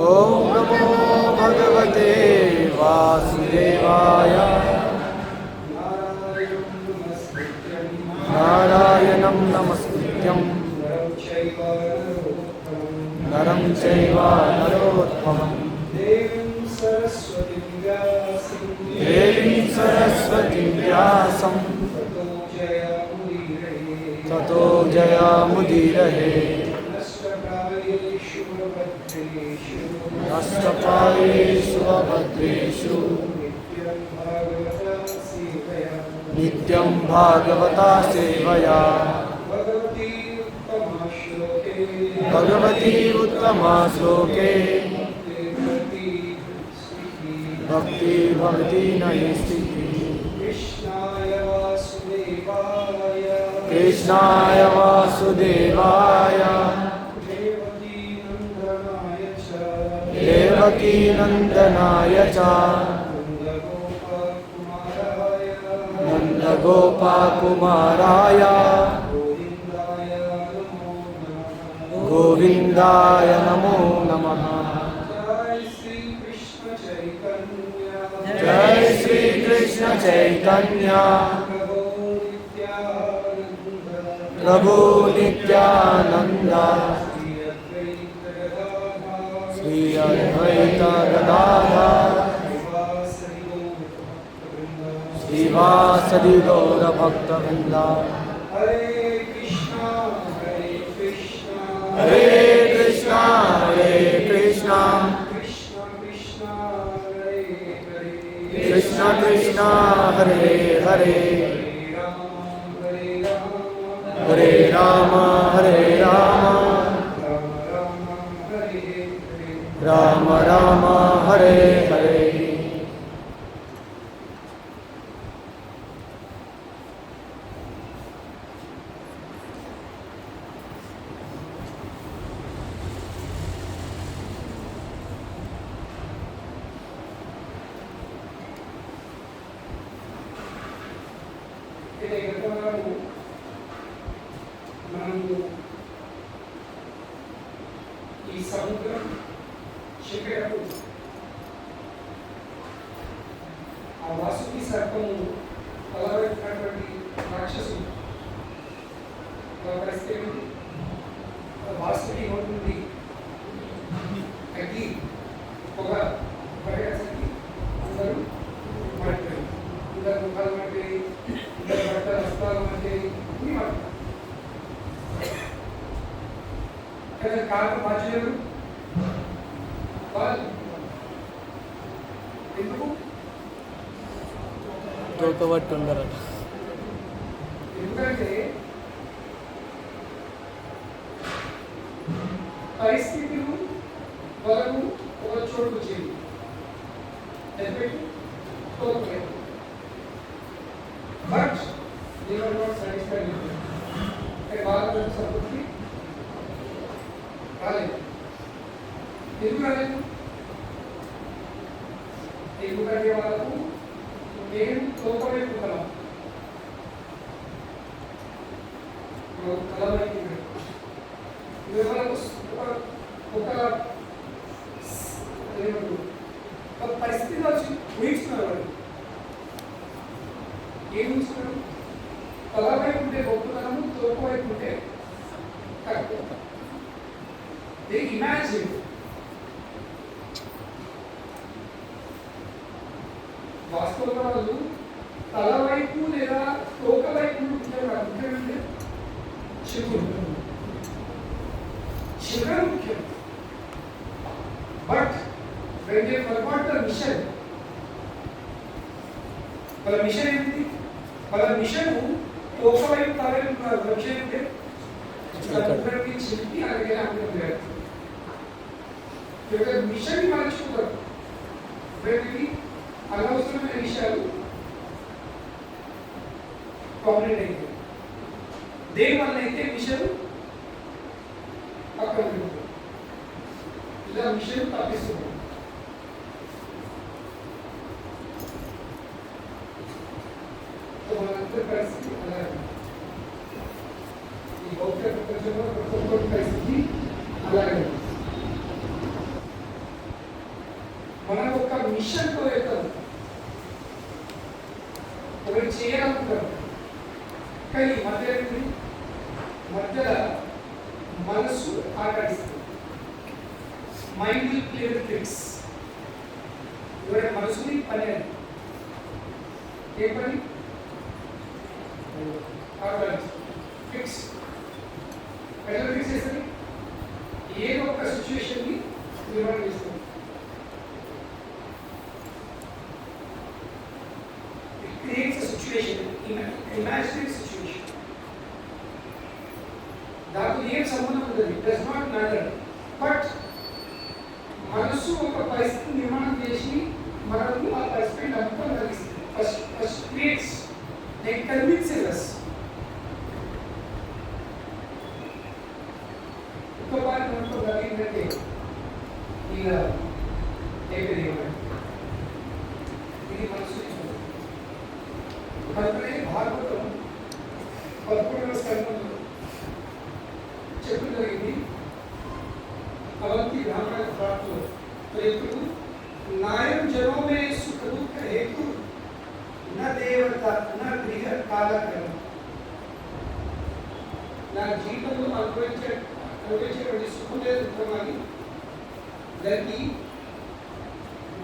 ओम नमो भगवते वासुदेवाय। नारायणं नमस्कृत्यं नरं चैव नरोत्तमं देवीं सरस्वतीं व्यासं ततो जयामुदीरये। नष्टप्रायेषु अभद्रेषु नित्यं भागवता सेवया भगवती उत्तमा श्लोके भक्ति भवति नैष्टिकी। कृष्णाय वासुदेवाय देवकी नंदनाय च नंदगोपकुमाराय गोविंदाय नमो नमः। जय श्री कृष्ण चैतन्य प्रभु नित्यानंद श्री अद्वैत गदाधर श्रीवासदि गौर भक्तवृंद। हरे कृष्णा हरे कृष्णा कृष्ण कृष्ण हरे हरे हरे राम राम राम हरे हरे। ఈ సముద్రం శిఖరము ఆ వాసుకి సర్పము అలాగైనటువంటి రాక్షసుడు పరిస్థితి వాసుకి ఉంటుంది అగ్గి పొగ పడేసరికి అందరూ పడిపోయి అందరు ముఖాలు పడిపోయి అందరు బట్టలు హస్తాలు పడిపోయి కానీ కారణం బాధ్యులు వాళ్ళు ఎందుకు తోకబట్టి ఉండరట. ఎందుకంటే పరిస్థితులు వాళ్ళకు ఒక చోటు వచ్చేది but they are not satisfied అంటే వాళ్ళ సంతృప్తి రాలేదు. ఎందుకు రాలేదు? ఎందుకంటే వాళ్ళకు నేను తోపలేకున్నాను కలవైపు ఒక పరిస్థితి వచ్చి ఊహించుకున్నారు వాళ్ళు. ఏం ఊహించుకున్నారు? కలవైపు ఉంటే గొప్పతనము, తోపు వైపు ఉంటే తక్కువ. They imagine వాస్తవంగా వాళ్ళు తల వైపు లేదా తోక వైపు ముఖ్యమంటే శివుడు ముఖ్యం. But when they forgot the mission, వాళ్ళ మిషన్ ఏంటి? వాళ్ళ మిషన్ తోక వైపు తల వైపు లక్ష్యం ఏంటి? చెప్పి అలాగే అనుకుంటారు. మిషన్ మర్చిపోతారు. ప్రతి అనవసరమైన విషయాలు కాంప్లీట్ అయితే దేనివల్ల అయితే మిషన్ పక్కన పెడుతుంది. ఇలా మిషన్ తప్పిస్తుంది. మనందరి పరిస్థితి అలాగే ఈ భౌతిక ప్రపంచంలో ప్రతి ఒక్కరి పరిస్థితి అలాగే వెళ్ళాలి. మనం ఒక మిషన్తో వెళ్తాం, ఒకటి చేయాలనుకుంటాం, కానీ మధ్యలో మనసు ఆటాడిస్తుంది. Mind will play the tricks. ఎవరైనా మనసుని పని అది ఏ పని ఫిక్స్ ఎట్లా ఫిక్స్ చేస్తుంది? ఏదో ఒక సిచ్యువేషన్ని నిర్మాణం చేస్తుంది. It creates a situation, imaginary situation. దాంతో ఏం సంబంధం ఉండదు, it does not matter. But మనసు ఒక పరిస్థితిని నిర్మాణం చేసి మనకు ఆ పరిస్థితిని నమ్మకం కలిగిస్తుంది. First creates, then convinces us. ఒక బారి మనకు కలిగిందంటే ఇక అయిపోయింది. ఇది మనసు కనుకనే భాగవతం 11వ స్కంధంలో చెప్పడం జరిగింది. अवंती ब्राह्मण प्राप्त हेतु नायम जनों में सुख दुख हेतु न देवता न गृह कालक्रम. నా జీవితంలో అనుభవించేటువంటి సుఖం లేదు దుఃఖమని దానికి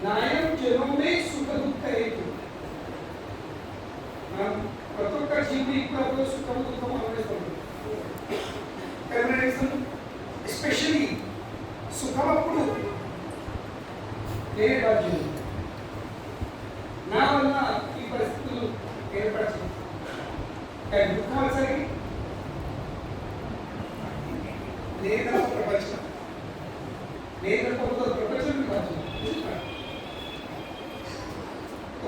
నాయం జనమే సుఖ దుఃఖ హేతు. మనం ప్రతి ఒక్క జీవుడు ఇప్పుడు సుఖం దుఃఖం అనుభవిస్తాం. ఎస్పెషల్లీ సుఖం అప్పుడు నేనే బాధ్యుడు, నా వల్ల ఈ పరిస్థితులు ఏర్పడుతుంది. కానీ దుఃఖం వచ్చేసరికి నేను ప్రపంచం, నేను ప్రపంచం బాధ్యుడు.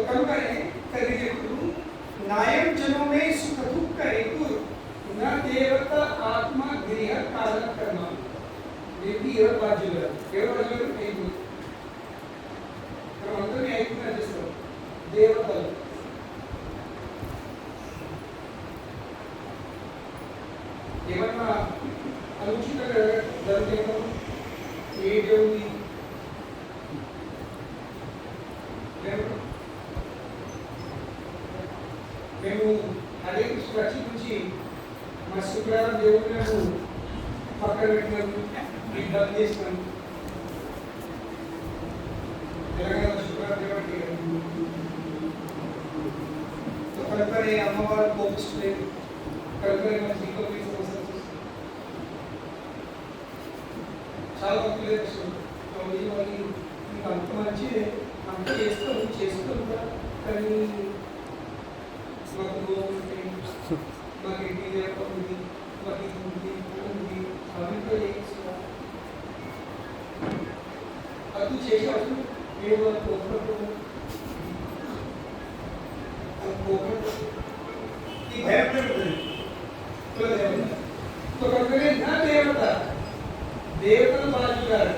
కనుకనే తల్లి చెప్పుడు నాయం జనమే సుఖ దుఃఖ హేతు నా దేవత ఆత్మ గృహ కాలకర్మ. దీనికి ఎవరు బాధ్యులు? ఎవరు బాధ్యులు? ఐదు. మనం అందరినీ ఐదుగా చేస్తాం. దేవతలు ఏమన్నా అనుచితంగా జరుగుతాం ఏ దేవుడి మేము హరే కృష్ణ రక్షించి మా శుక్రవారం దేవుడిని మేము పక్కన పెట్టినాము, మీకు బంద్ చేసినాము. తెలంగాణ శుక్రవారం దేవుడికి కనుకనే అమ్మవారు కోపిస్తలేదు, కనుకనే మన జీవితం తీసుకొస్తారు. చాలా భక్తులే వాళ్ళు మీకు అంత మంచి అంత చేస్తాం కానీ మాకు గోవుంది, మాకు ఇంటి ఉంది, మాకు ఇది ఉంది ఉంది అవితో అది చేసేవాళ్ళు మేము వాళ్ళకి కోపడతాము. ఈ భయపడుతుంది. నా దేవత దేవతను బాధ్యురారు,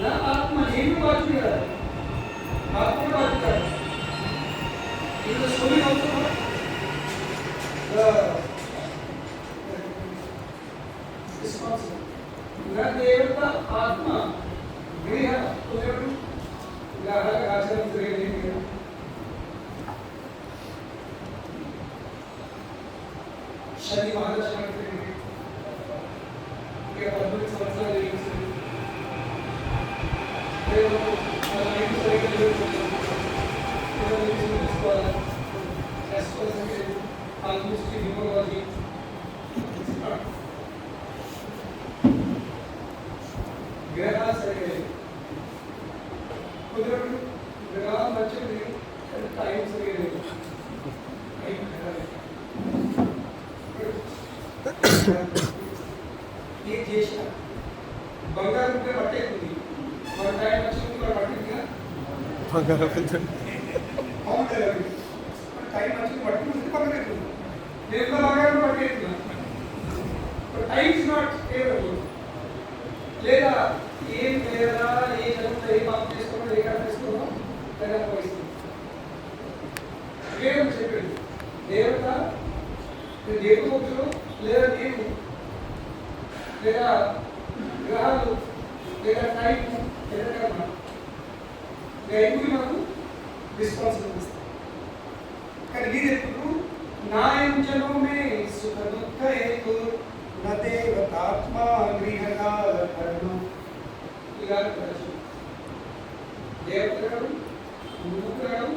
నా ఆత్మ నేను బాధ్యురారు, ఆత్మ బాధ్యురారు. ఇది స్టోరీ అవుతుందా? నా దేవత ఆత్మ గృహ ఆచరణ జరిగేది. శని మహాదర్శనం 19 సంవత్సరాలు ఆల్మోస్ట్ న్యూమరాలజీ గ్రహాలు సరిగ్గా కుదరదు, గ్రహాలు మంచిది టైం సరిగ్గా లేదు. ये చేసిన బంగారం ఉంటే పట్టేస్తుంది, మన టైం వచ్చింది మనం పట్టిందిగా బంగారం అవుతుంది. టైం వచ్చింది పట్టుకుంటే పక్కనేస్తుంది, నేను బంగారం పట్టేస్తున్నా. Time is not favourable. లేదా ఏం లేదా ఏ చదువుతా ఏ పాపం చేసుకోవడం ఏ కాదు చేసుకోవడం లేదా అనుభవిస్తుంది. వేదం చెప్పింది దేవత దేవతలు లేదా నేను లేదా గ్రహాలు లేదా టైము లేదా ఐదుగురు మనకు రెస్పాన్సిబుల్ ఇస్తాం. కానీ మీరు ఎప్పుడు నాయంజనో మే సుఖ దుఃఖ హేతు నదేవతాత్మా గృహకాల కర్ణం ఇలా దేవతలు ముగ్గురు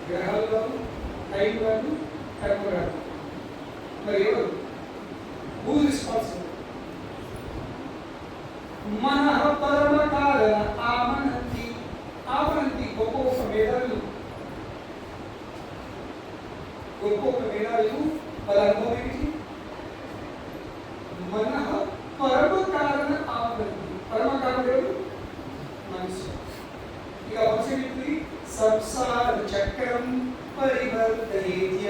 గ్రహాలు కాదు టైం కాదు కర్మ కాదు. మరి ఎవరు హూ రెస్పాన్సిబుల్? మన పరమ కారణ ఆమనంతి ఆమనంతి గొప్ప గొప్ప మేధావులు వాళ్ళ అనుభవం ఏమిటి? మన పరమ కారణ ఆమనంతి పరమ కారణం ఎవరు? మనసు. ఇక అవసరం సంసార చక్రం పరివర్తయేత్య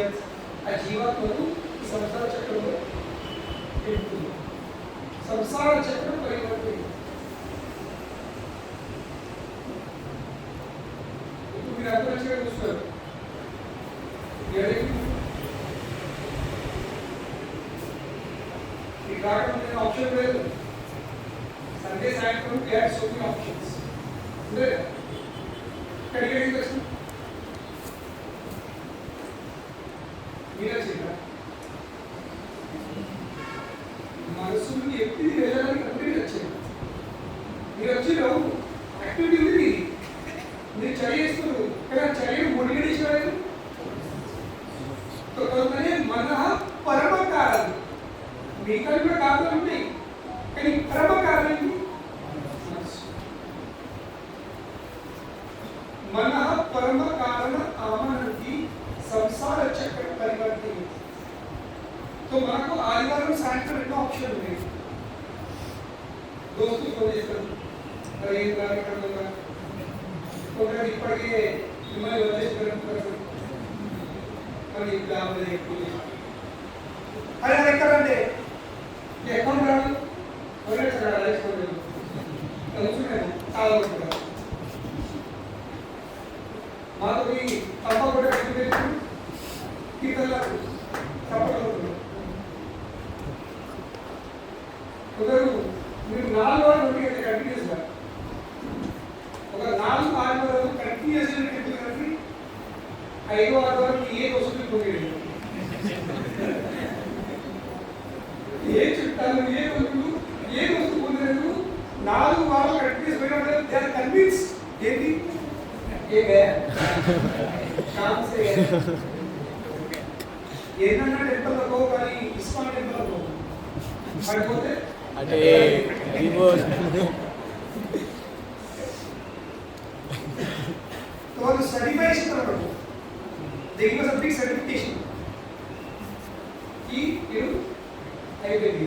ఆ జీవాత్మను సంసార చక్రంలో పెడుతుంది. సంసార చక్రం పరివర్తన. ఇప్పుడు మీరు అంత మంచిగా చూస్తారు. మీకు రావడం ఆప్షన్ లేదు. సండే సాయంత్రం గ్యాస్ ఓపెన్ ఆప్షన్స్ లేదా ఎక్కడికి తెలుసు మీరే చెప్పారు. మనసుని ఎప్పుడు వెళ్ళడానికి కంప్లీట్ వచ్చారు. మీరు వచ్చి యాక్టివిటీ ఉంది, మీరు చదివేస్తున్నారు కానీ చదివి ముడిగడేసారు. మన పరమ కారణం మీ కలిపి కారణాలు ఉన్నాయి కానీ పరమ కారణం మన పరమ కారణ ఆమనంతి సంసార చక్ర పరివర్తన. तो మనకు ఆదివారం సాయంత్రం ఎన్నో ఆప్షన్ ఉన్నాయి. దోస్తులు ఫోన్ చేస్తారు, మరి ఏం కార్యక్రమంగా ఒకటి ఇప్పటికే మిమ్మల్ని వదిలేసుకున్నారు. మరి లాభం ఎక్కువ అరే ఎక్కడంటే అకౌంట్ రాదు వదిలేసుకోలేదు చాలా మాకు తప్ప కూడా కీర్తనలకు తప్పకుండా ఒకరు మీరు 4 వారాలు ఉంటే కంటిన్యూస్గా ఒక 4 ఆదివారాలు కంటిన్యూస్గా కంటే 5వ ఆదివారం ఏ వస్తువు పొందేది ఏ చుట్టాలు ఏ వస్తువులు ఏ వస్తువు పొందలేదు. 4 వారాలు కంటిన్యూస్ పోయినప్పుడు దే ఆర్ కన్విన్స్ ఏంటి ఏ శాంతి ఏదన్నా టెంపుల్లో కానీ ఇస్కాన్ టెంపుల్లో పడిపోతే అంటే तो सर्टिफाइड करना they give us a big certification कि you I will be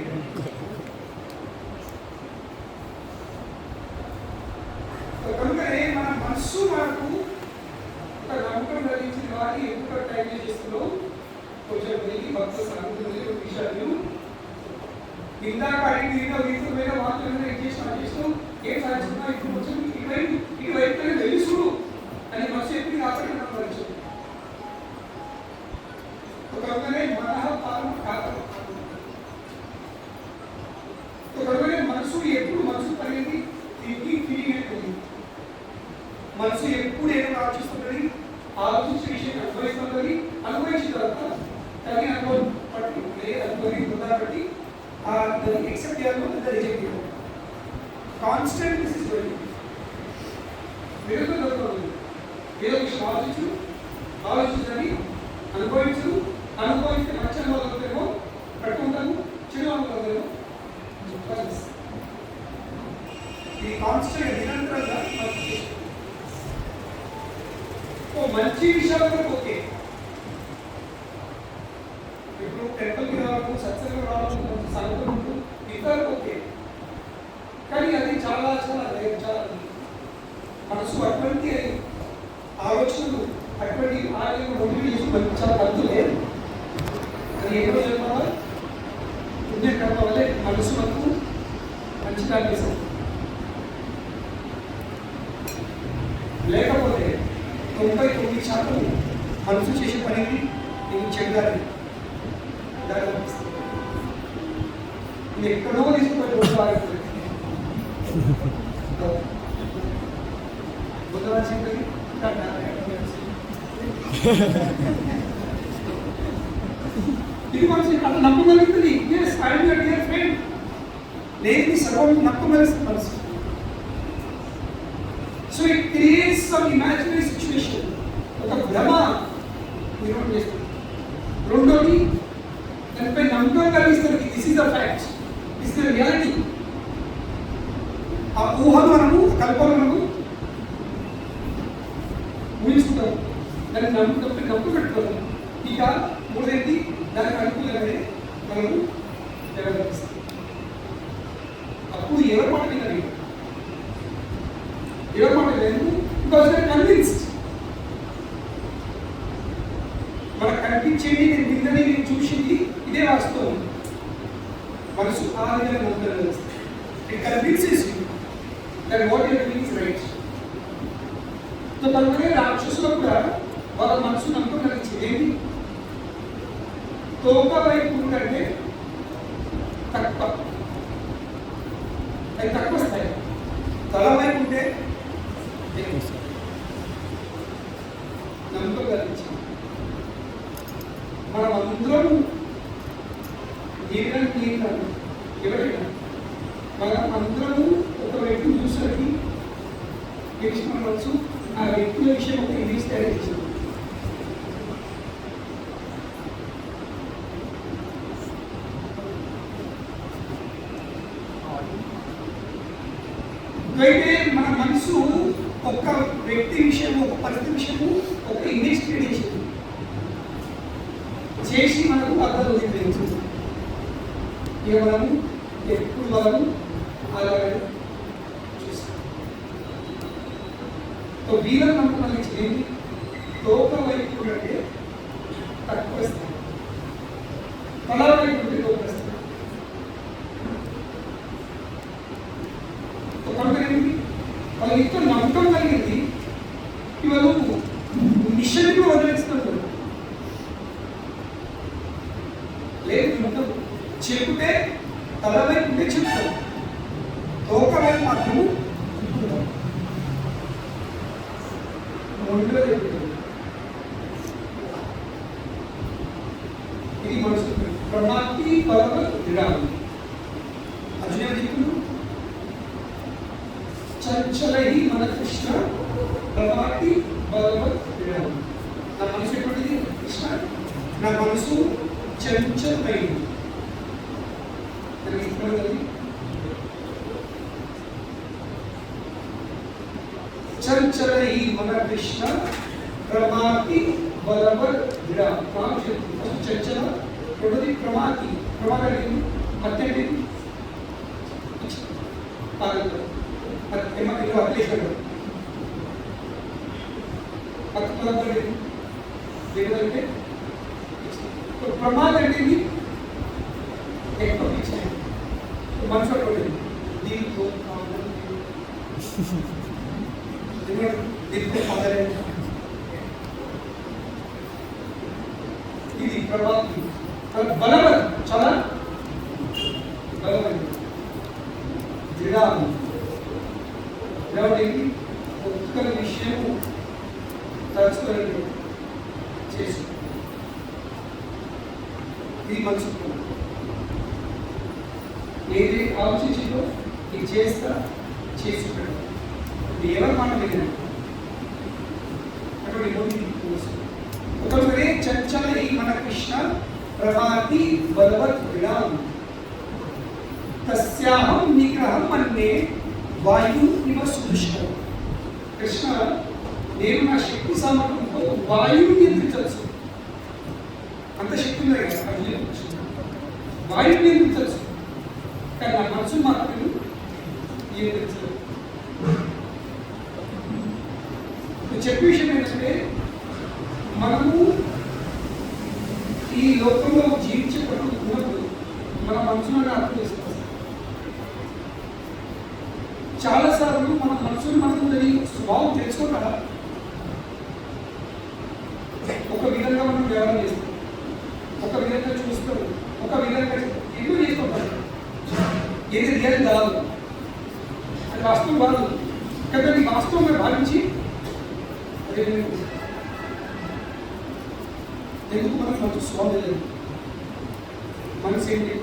तो కనుకనే మన మనసు మనకు ఒక నమ్మకం కలిగించి వారి ఎక్కువ టైం చేస్తులో కొంచెం వెలిగి భక్త సాగుతుంది ఒక విషయాలు ఇందాక అడిగిన వీటిపైన మాత్రమే చేస్తూ ఏం సాధిస్తున్నా ఇప్పుడు కొంచెం ఇటువైపు తెలుసు అని మనసు ఎప్పుడు కాబట్టి మనం పరిచయం ఒకవేళ మనసు ఎప్పుడు మనసు పడేది ఫీలింగ్ అనేది మనసు ఎప్పుడు ఏదో ఆలోచిస్తుంటుంది, ఆలోచించే విషయం అనుభవిస్తుంటుంది. అనుభవించిన తర్వాత కానీ అనుభవం పట్టి అనుభవిస్తుందా బట్టి ఎక్సెప్ట్ చేయాలో లేదా రిజెక్ట్ చేయాలి. కాన్స్టెంట్ దిస్ ఇస్ వెరీ విరుద్ధం. ఏదో విషయం ఆలోచించని అనుభవించు అనుభవిస్తే మంచి అనుభవాలతో పట్టుకుంటాము, చెడు అనుభవాలు ఈ కాన్స్టెంట్ నిరంతరంగా మంచి విషయాలు ఓకే. ఇప్పుడు టెంపుల్కి రావడం సత్సంగం రావడం సంగతం ఇతరులు ఓకే, కానీ అది చాలా చాలా చాలా మనసు అటువంటి ఆలోచనలు అటువంటి ఆలయం రెండు చాలా అర్థులే. అది ఎక్కడో చెప్పాలా పుణ్య కర్మ వల్లే మనసు మనకు మంచిగా చేశారు. లేకపోతే 99% మనసు చేసే పనికి నేను చెడ్డాలి. ఇది ఎక్కడో తీసుకుపోయి బుధవారం సింగల్ ఇది మనసు అట్లా నమ్మగలుగుతుంది. Yes I am your dear friend. లేని సర్వం నమ్మగలిసిన మనసు. So it creates some imaginary situation. ఒక భ్రమ నిర్మాణం చేస్తుంది. రెండోది దానిపై నమ్మకం కలిగిస్తుంది. This is the fact, this is the reality. ఆ ఊహను మనము కల్పన మనము ఊహించుకుంటాం. దాన్ని నమ్ము పెట్టుకోవాలి. ఇక మూడేంటి దానికి అనుకూలంగానే మనము వ్యవహరిస్తాం. అప్పుడు ఎవరి మాట వినాలి? ఎవరి మాట లేదు. Because they convinced. మనకు కనిపించేది, నేను విన్నది, నేను చూసింది ఇదే వాస్తవం. మనసు ఆ విధంగా నమ్మకం. It convinces you that what you are doing is right. So కనుకనే రాక్షసులు కూడా వాళ్ళ మనసు నమ్మకం కలిగించింది. ఏంటి? తోక వైపు కంటే తక్కువ, అది తక్కువ స్థాయి. తల వైపు ఉంటే నమ్మకం కలిగించింది. మనం అందరం ఎవరైనా మనం అందరము ఒక వ్యక్తిని చూసరికి తెలిసిన మనసు ఆ వ్యక్తుల విషయం ఒక ఇమేజ్ తయారు చేసింది. అయితే మన మనసు ఒక వ్యక్తి విషయము, ఒక పరిస్థితి విషయము ఒక ఇమేజ్ క్రియేట్ చేసి మనకు అర్థం గ్రహించింది. ఇక మనము ఎప్పుడు మనము అలాగే చూస్తాం. వీళ్ళని నమ్మకం కలిగించింది ఏంటి? తోక వైపు అంటే తక్కువ స్థాయి, తల వైపు ఉంటే తోక స్థాయి. ఏంటి? వాళ్ళకి ఇంత నమ్మకం కలిగింది. ఇవాళ మిషన్ కూడా వదిలేస్తున్నారు. లేదు నమ్మకం చెబితే తల వైపు ఉంటే చెప్తారు, తోక వైపు మాత్రము మొండిగా చెప్తారు. ఇది మనసు ప్రణాతి పరమ విరామం. అర్జున చెప్తున్నారు, చంచలహి మన కృష్ణ ప్రభాతి భగవత్ విరామం. నా మనసు ఎటువంటిది? కృష్ణ, నా మనసు చంచలమైంది. చంచలహి మన కృష్ణ ప్రభాతి భగవత్ విరామం. చంచల రెండోది ప్రమాతి. ప్రమాదం అత్యంత ప్రమాదం అంటే ఎక్కువ మనసు దీంతో ఇది ప్రభావం. బలవన్ చాలా బలమైనది. విరామం కాబట్టి ఒక్క విషయము తలుచుకోలేదు చేసు. ఇది మనసు ఏది ఆలోచించిందో ఇది చేస్తా చేసుకుంటాడు. ఇది ఎవరి మాట విన అటువంటి ఒకసారి చంచలై మన కృష్ణ ప్రభాతి బలవత్ విరామం తస్యాహం నిగ్రహం మన్నే వాయు ఇవ సుదుష్కం. కృష్ణ, నేను నా శక్తి సామర్థ్యంతో వాయువు నియంత్రించవచ్చు. అంత శక్తి ఉంది కదా వాయువు నియంత్రించవచ్చు, కానీ నా మనసు మాత్రం నియంత్రించలేదు. చెప్పే విషయం ఏంటంటే, మనము ఈ లోకంలో జీవించేటప్పుడు మన మనసును అర్థం చేసుకోవాలి. చాలాసార్లు మన మనసుని మనకు స్వభావం తెలుసుకోగలరా? ఒక విధంగా మనం వ్యవహారం చేస్తాం, ఒక విధంగా చూస్తాం, ఒక విధంగా ఎందుకు చేస్తుంటాం. ఏది రియల్ కాదు, అది వాస్తవం కాదు. కానీ దాన్ని వాస్తవంగా భావించి అదే ఎందుకు మనకు మనసు స్వామి లేదు. మనసు ఏంటి?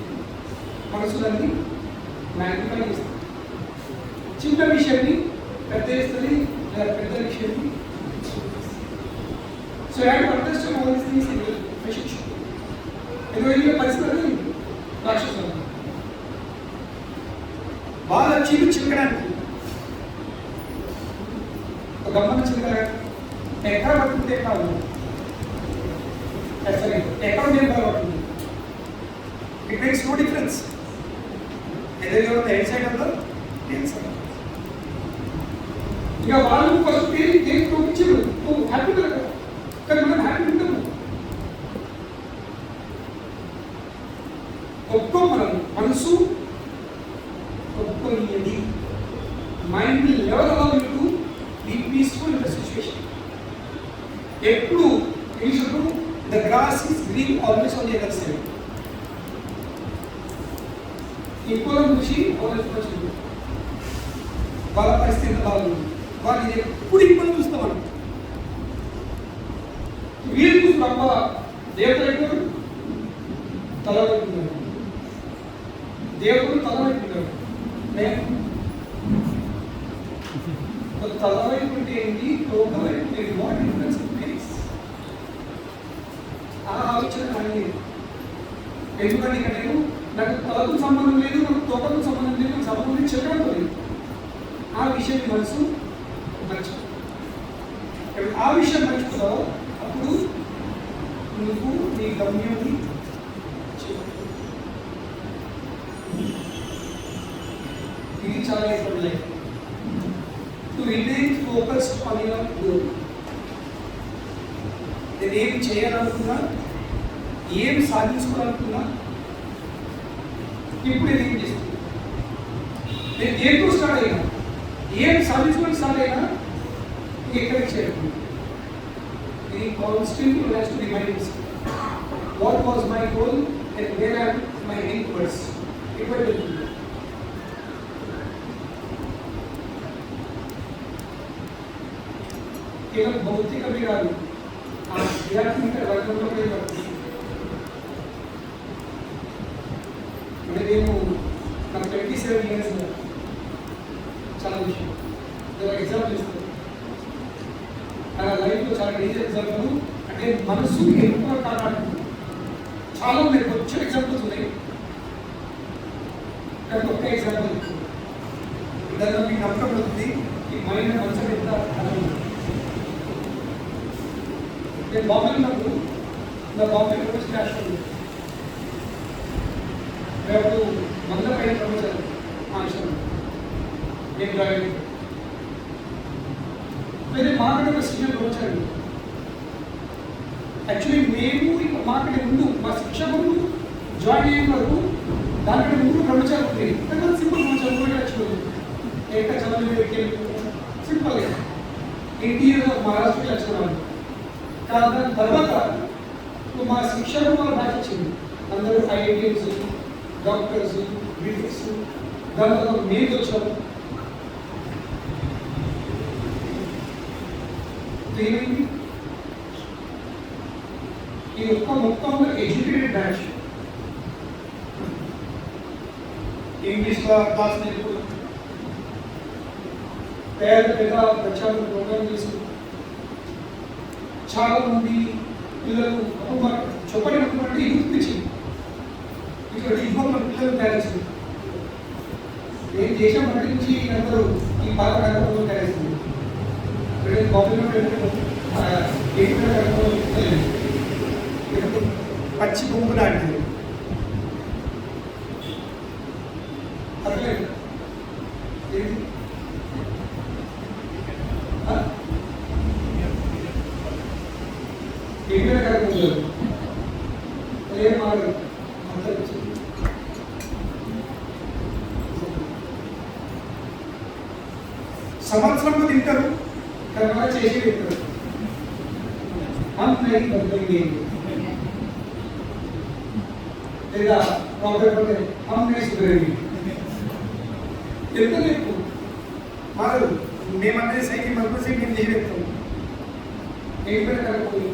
మనసు దాన్ని మ్యాగ్నిఫై చేస్తుంది. చిన్న విషయాన్ని పెద్ద చేస్తుంది, లేదా పెద్ద విషయాన్ని. So have to understand all these things in relationship. ఎందుకంటే పరిస్థితులు రాక్షసులు వాళ్ళ చీలు చిలకడానికి ఒక గమ్మన చిలక ఎక్కడ పట్టుకుంటే ఎక్కడ సరే ఎక్కడ నేను పడుతుంది. It makes no difference either your the side of the inside. ఇక వాళ్ళు ఫస్ట్ దేనికి చూపించారు నువ్వు హ్యాపీగా కదా, కానీ మనం హ్యాపీ ఉంటాము. ఒక్కో మనం మనసు ఒక్కొనియది mind will never allow you to be peaceful in the situation. ఎప్పుడు ఇంగ్లీష్లో the grass is green always on the other side. ఈ పొలం చూసి ఆలోచించు వాళ్ళ పరిస్థితి ఎంత బాగుంది, వాళ్ళు ఎప్పుడు ఇబ్బంది చూస్తాం మనం. వీళ్ళు చూసి తప్ప దేవతలు ఎక్కువ తల పెట్టుకున్నారు, దేవుడు తల పెట్టుకున్నారు. తల వైపుంటే ఏంటి, తోక వైపు ఏంటి, వాట్ డిఫరెన్స్ ప్లేస్ ఆ ఆలోచన కానీ. ఎందుకంటే ఇక్కడ నేను నాకు తలకు సంబంధం లేదు, నాకు తోకకు సంబంధం లేదు, నాకు సంబంధం చెప్పడం లేదు. ఆ విషయం మనసు మర్చిపో. ఆ విషయం మర్చిపోతావు అప్పుడు నువ్వు నీ గమ్యాన్ని ఇది చాలా important. To remain focused on your goal. నేను ఏం చేయాలనుకున్నా, ఏం సాధించుకోవాలనుకున్నా ఇప్పుడు నేను ఏం చేస్తాను, నేను దేంతో స్టార్ట్ అయినా, ఏం సాధించుకొని స్టార్ట్ అయినా ఎక్కడికి చేరుకున్నాను. ఇది constant has to remind what was my goal and where are my end words. ఇప్పుడు వెళ్తుంది కేవలం భౌతికమే కాదు, ఆధ్యాత్మిక రంగంలో పడుతుంది. అంటే నేను నాకు 27 years చాలా విషయం ఎగ్జాంపుల్ ఇస్తాను. నా లైఫ్లో చాలా డేంజర్ ఎగ్జాంపుల్. అంటే మనసు ఎక్కువ కాపాడుతుంది. చాలా ఉన్నాయి, కొంచెం ఎగ్జాంపుల్స్ ఉన్నాయి, కానీ ఒక్క ఎగ్జాంపుల్ దాన్ని మీకు నమ్మకం పడుతుంది. ఈ మైండ్ మనసు ఎంత అర్థం. నేను బాంబే ఉన్నప్పుడు నా బాంబే యూనివర్సిటీ క్యాష్ ఉంది. మేము 100 పైన ప్రమోషన్ ఆన్సర్ నేను డ్రైవింగ్ అయితే మాకంటే ఒక సీనియర్ వచ్చాడు. యాక్చువల్లీ మేము ఇంకా మాకంటే ముందు మా శిక్షకుడు జాయిన్ అయిన వరకు దానికంటే ముందు బ్రహ్మచారి ఉంది. సింపుల్ బ్రహ్మచారి కూడా యాక్చువల్లీ ఎక్కడ చదవలేదు, సింపుల్గా ఇంటీరియర్ ఆఫ్ మహారాష్ట్రకి వచ్చినాను. కానీ దాని తర్వాత మా శిక్షకుడు వాళ్ళ బ్యాచ్ వచ్చింది. అందరూ ఐఐటీఎస్, డాక్టర్స్, బిజినెస్, దాని తర్వాత మేము వచ్చాము. ఏమైంది? ఈ ఒక్క మొత్తంలో ఎడ్యుకేటెడ్ బ్యాచ్ ఇంగ్లీష్లో క్లాస్ నేర్పుడు, పేద పెద్ద ప్రచారం ప్రోగ్రామ్ చేసి చాలా మంది పిల్లలు చెప్పినటువంటి యూత్పించింది. ఇక్కడ ఇవ్వకుండా పిల్లలు తయారు నేను దేశం పట్టించి అందరూ ఈ బాగా తయారు పచ్చి బొమ్మ లాంటిది. అట్లేదు సంవత్సరంలో తింటారు, తర్వాత చేసి తింటారు. లేదా हम नहीं सुधरेगी. ఎంత లేదు మారదు. మేమంటే సైకిల్ మనకు మేము చేయగలుగుతాం. ఏం పెట్టకపోయి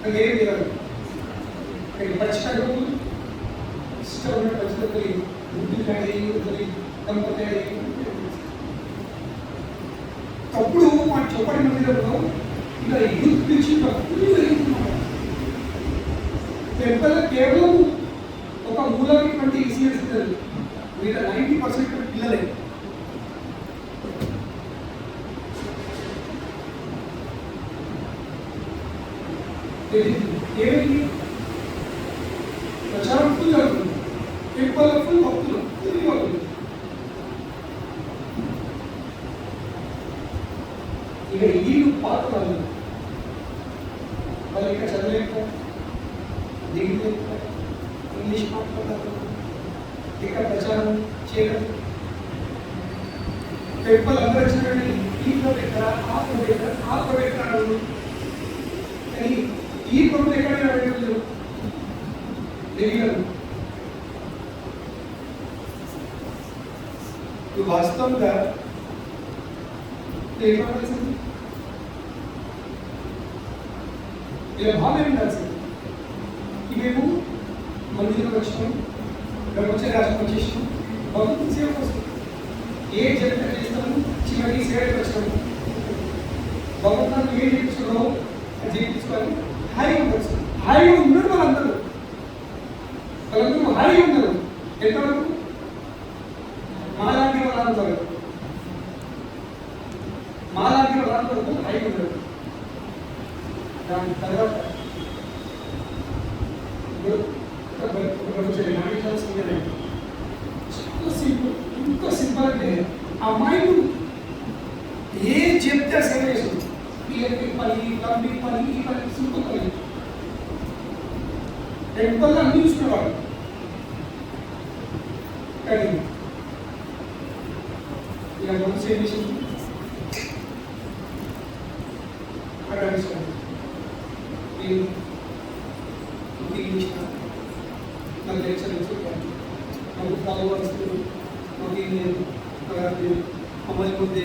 అది ఏం చేయాలి? పచ్చికడుగు ఇష్టమైన పచ్చికడుగు బుద్ధి కానీ కంపల్సరీ అప్పుడు మా చెప్పని మందిరంలో ఇలా యూత్ పిలిచి టెంపుల్ కేవలం ఒక మూలమైనటువంటి ఈసీఎస్ పిల్లలు మీద 90% పిల్లలే. ఏమిటి ప్రచారం ఫుల్ అవుతుంది, టెంపుల్ ఫుల్ భక్తులు ఫుల్ అవుతుంది. ఇక వీళ్ళు పాత వాళ్ళు వాళ్ళు ఇక్కడ చదవలేక దిగులేక ఇంగ్లీష్ మాట్లాడతారు, ఇక్కడ ప్రచారం చేయడం. టెంపుల్ అందరూ వచ్చినట్టు ఈ ప్రభుత్వ ఎక్కడ ఆ ప్రభుత్వ ఎక్కడ ఆ ప్రభుత్వ ఎక్కడ కానీ ఈ ప్రభుత్వం ఎక్కడైనా వెళ్ళలేదు తెలియదు. వాస్తవంగా తెలియవలసింది ఇలా భావం ఉండాల్సింది. మేము మందిరం వచ్చినాం, బ్రహ్మచర్య రాష్ట్రం వచ్చేసినాం, భగవంతుని సేవ కోసం ఏ జగత చేస్తాము, చివరికి సేవకు వచ్చాము. భగవంతుని ఏం చేయించుకున్నావు అది చేయించుకోవాలి. హాయిగా ఉండొచ్చు, హాయిగా ఉన్నారు వాళ్ళందరూ హాయిగా ఉన్నారు. ఎంతవరకు మాలాంటి వాళ్ళందరూ మాలాంటి వాళ్ళందరూ హాయిగా ఉన్నారు. దాని తర్వాత చాలా సింపుల్, ఇంత సింపుల్ అంటే అమ్మాయిలు ఏ చెప్తే సేవ చేస్తుంది. పిల్లలకి పని, తమ్మి పని, ఈ పని సింపుల్ పని. టెంపుల్ అన్ని చూసుకునేవాడు కానీ ఇక మనసు ఏం చేసింది అక్కడ ఇంగ్లీష్ నాకు లెక్చర్స్ నాకు ఫాలోవర్స్ మాకు ఏం లేదు, అమ్మాయి ముందే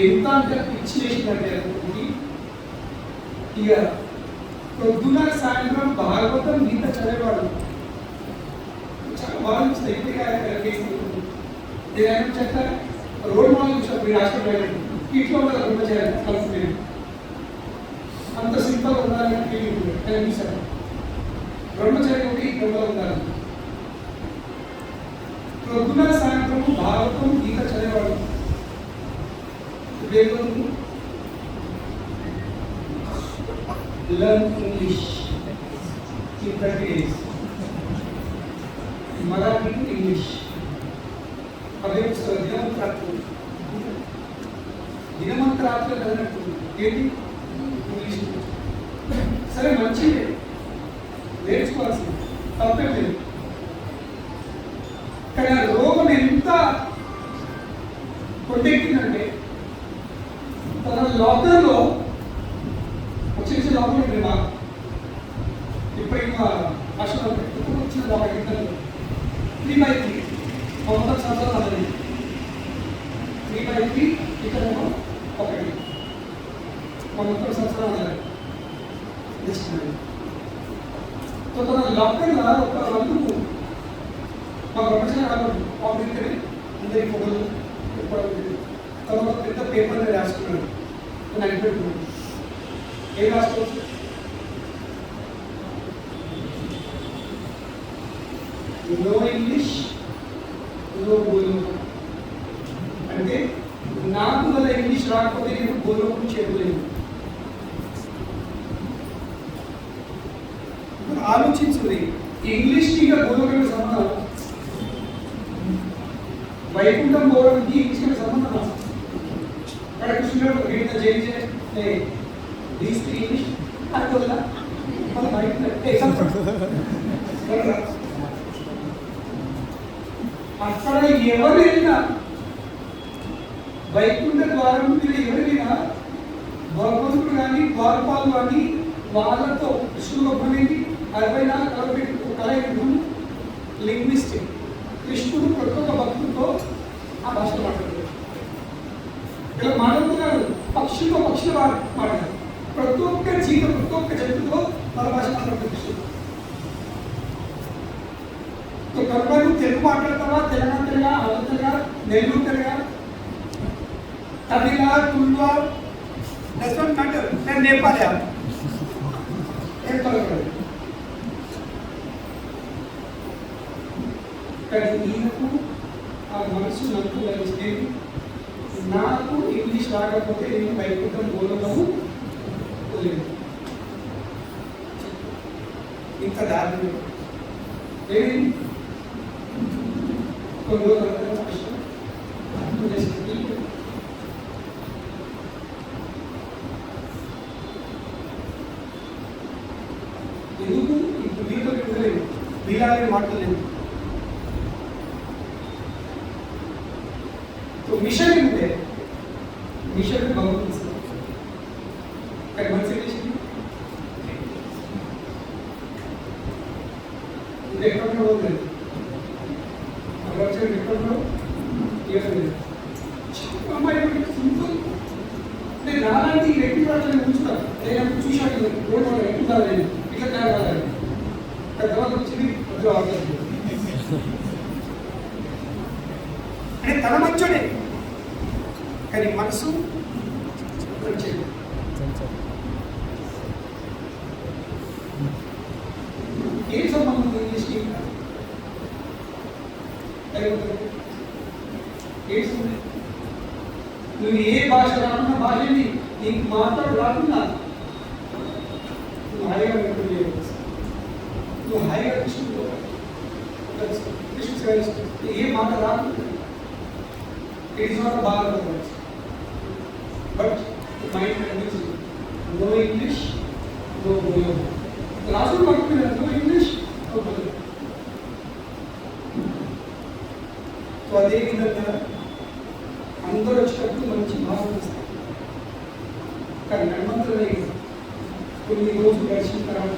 ఎంత అంటే పిచ్చి వేసిందంటే ఇక పొద్దున సాయంత్రం భాగవతం గీత చదివేవాడు. చాలా బాగా చూస్తాయి. ఇప్పుడు చెప్తారా రోడ్ మోడల్ చూసారు మీరు హాస్పిటల్ ఇట్లా ఉండాలి బ్రహ్మచారి కలుపుతుంది. అంత సింపుల్ ఉండాలని ఫీలింగ్ కనిపిస్తారు. బ్రహ్మచారి ఒకటి బ్రహ్మలో ఉండాలి. పొద్దున సాయంత్రం భాగవతం గీత చదివేవాడు. Learn English in 30 days. Marathi to English. అదే దినమంతరాత్రులు చదివినట్టు ఏంటి ఇంగ్లీష్. సరే మంచిదే, నేర్చుకోవాల్సింది తప్పేం లేదు. కానీ ఆ రోగం ఎంత కొట్టెక్కిందంటే తన లాక్డౌన్లో చిన్న చిన్న లాభం ఉంటుంది. మాకు ఇప్పుడు అసలు వచ్చిన లాభం 3/3 మొత్తం సంవత్సరం అన్నది 3/3 ఇక్కడ ఒకటి మొత్తం సంవత్సరం అన్నది. తన లాక్డౌన్లో ఒక వంతుకు మా ప్రొఫెషన్ ఆపరేటర్ అందరి ఫోటోలు తర్వాత పెద్ద పేపర్ రాసుకున్నాడు. నాకు పెట్టుకున్నాడు ఏం రాసుకోవచ్చు. నో ఇంగ్లీష్ నో గోలోకం అంటే నాకు వల్ల ఇంగ్లీష్ రాకపోతే నేను గోలోకం చేయలేదు. ఆలోచించుది ఇంగ్లీష్ ఇంకా గోలోకం సంబంధం, వైకుంఠం పోవడానికి ఇంగ్లీష్ సంబంధం. అక్కడ కృష్ణుడు గీత జయించే these three English అట్లా అక్కడ ఎవరైనా వైకుంఠ ద్వారం మీద ఎవరైనా భగవంతుడు కానీ ద్వారపాలు కానీ వాళ్ళతో కృష్ణుడు ఒప్పనేది 64 కళ లింగ్విస్టిక్. కృష్ణుడు ప్రతి ఒక్క భక్తులతో ఆ భాషలో మాట్లాడారు. ఇలా మాట్లాడుతున్నారు, పక్షులతో పక్షులు మాట్లాడారు. ప్రతి ఒక్క జీవ ప్రతి ఒక్క జంతువుతో మన భాష మాట్లాడుతుంది కృష్ణుడు. కనుక నువ్వు తెలుగు మాట్లాడతావా, తెలంగాణ తెలుగా, ఆంధ్ర తెలుగా, నెల్లూరు తెలుగా, తమిళ, తుళువా, డస్ నాట్ మ్యాటర్. నేను నేపాలి కానీ ఈయనకు ఆ మనసు నాకు లభించేది. నాకు ఇంగ్లీష్ రాకపోతే నేను బయటకు బోధనము లేదు. ఇంత దారుణం ఏమి కొన్ని రోజులు కష్టం. ఎందుకు ఇప్పుడు మీతో ఉండలేదు, మీలాగే మాట్లాడలేదు. మిషన్ ఉంటే మిషన్ భగవంతుడు కానీ మంచి విషయం ఇది ఎక్కడ లేదు. అక్కడ వచ్చేది ఎక్కడో ఇవ్వలేదు. అమ్మాయి సింపుల్. నేను నాలాంటి వ్యక్తి రాజు ఉంచుతాను. నేను చూశాను రోడ్డు ఎక్కుతాను, నేను ఇట్లా తయారు తర్వాత వచ్చింది అంటే తన మంచోడే కానీ మనసు మంచిది. ఏం సంబంధం ఇంగ్లీష్కి? నువ్వు ఏ భాష రాకున్న భాషని నీకు మాట్లాడు రాకున్నా నువ్వు హాయిగా నువ్వు హాయిగా కృష్ణుడు ఏ మాట రాకుండా it is not a bar of words, but the mind convinces you. No English, no Bollywood. The last one talking no English, no Bollywood. So అదే విధంగా అందరూ వచ్చేటప్పుడు మంచి భావన ఇస్తారు. కానీ నడమంతలో కొన్ని రోజులు గడిచిన తర్వాత,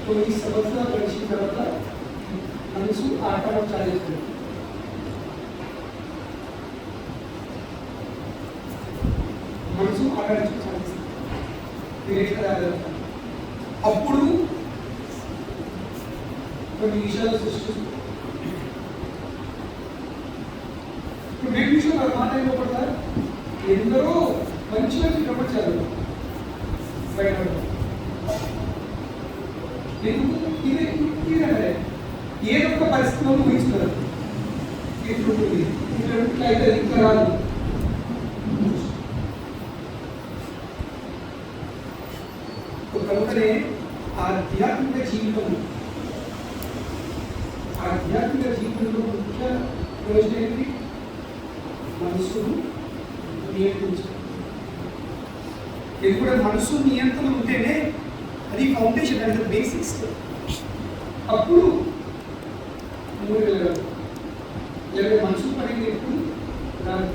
కొన్ని సంవత్సరాలు గడిచిన తర్వాత మనసు ఆటలు చాలిస్తుంది. మనసు ఆటలు చాలిస్తుంది. అప్పుడు కొన్ని విషయాలు సృష్టిస్తుంది. ఇప్పుడు నేను విషయంలో మాట అయిపోతారు. ఎందరో మంచి మంచి ప్రపంచాలు బయటపడతారు. ఏదో ఒక పరిస్థితిలో ఊహిస్తున్నారు. ఇట్లుంటుంది, ఇట్లా అయితే ఇంకా రాదు. కనుకనే ఆధ్యాత్మిక జీవితంలో ముఖ్య ప్రయోజనం ఏంటి? మనసును నియంత్రించడం. ఎందుకంటే మనసు నియంత్రణ ఉంటేనే అది ఫౌండేషన్, అది బేసిక్స్. అప్పుడు మూడు వెళ్ళగలరు. లేదా మనసు పడింది ఎప్పుడు దాని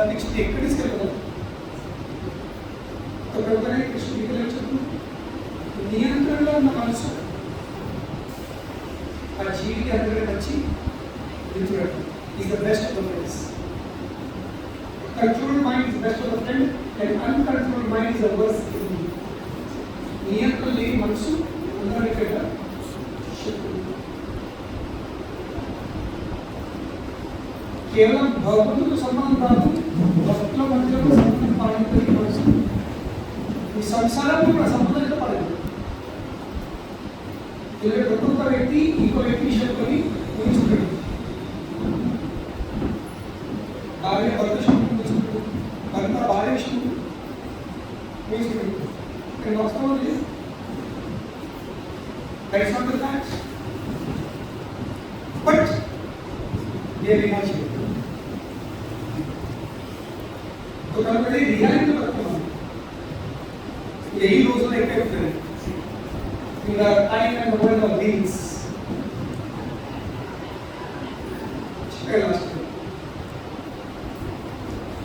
నెక్స్ట్ ఎక్కడ తీసుకెళ్ళగలరు? నియంత్రణలో ఉన్న మనసు ఆ జీవికి అందరూ వచ్చి మిత్రుడు is the best of the friends. Control mind is best of the friend and uncontrol mind is the worst. నియంత్రణ లేని మనసు అందరికన్నా కేవలం భగవంతుడితో సంబంధం కాదు, భక్తుల మధ్యలో సంబంధం పాటించే మనసు ఈ సంసారంలో కూడా సంబంధంతో పడదు. ప్రతి ఒక్క వ్యక్తి ఇంకో వ్యక్తి విషయంలో ఊహించుకుంటాడు. భార్య భర్త విషయం ఊహించుకుంటాడు, భర్త భార్య విషయం ఊహించుకుంటాడు. కానీ వాస్తవం లేదు. That is not the fact. But they are imagined. तो कभी रियलिटी बता यही रोज लाइक करते हैं in the time and the world of beings.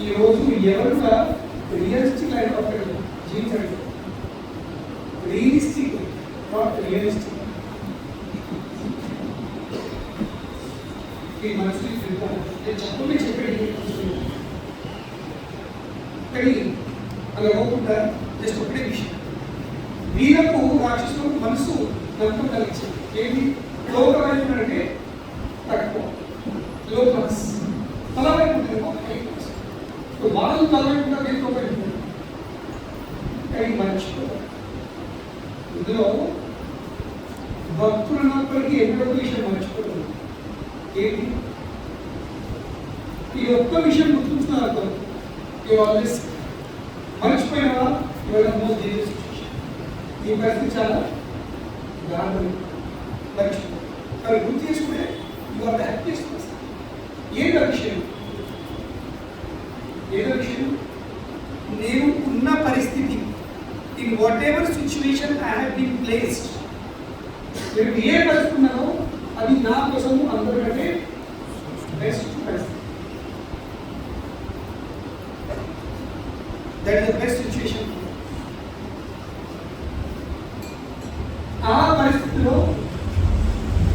ఈ రోజు ఎవరుగా రియలిస్టిక్ లైఫ్ ఆఫ్ జీవించండి. Realistic not realistic. ఈ మనసుని నేను చెప్పేది కానీ అలా పోకుండా జస్ట్ ఒకటే విషయం, వీళ్ళకు రాక్షసులకు మనసు నమ్మకం కలిగించింది. ఏంటి లోకమైన అంటే తక్కువ లో క్లాస్, తలవైపు వాళ్ళు తలవైపుగా తీసుకోవాలి. కానీ మర్చిపోతారు ఇందులో భక్తులు ఉన్నప్పటికీ ఎన్నో విషయం మర్చిపోతుంది. ఏంటి ఈ ఒక్క విషయం గుర్తుంచుకున్నారు, ఆల్వేస్ మర్చిపోయినా ఇవాళ మోస్ట్ డేంజరస్ సిచ్యువేషన్. ఈ పరిస్థితి చాలా దారుణం. మర్చిపో కానీ గుర్తు చేసుకుంటే ఇవాళ హ్యాపీయెస్ట్ పర్సన్. ఏదో విషయం నేను ఉన్న పరిస్థితి, in whatever situation I have been placed, నేను ఏ పరిస్థితి ఉన్నానో అది నా కోసం అందరికంటే బెస్ట్ పరిస్థితి. That is the best situation. ఆ పరిస్థితిలో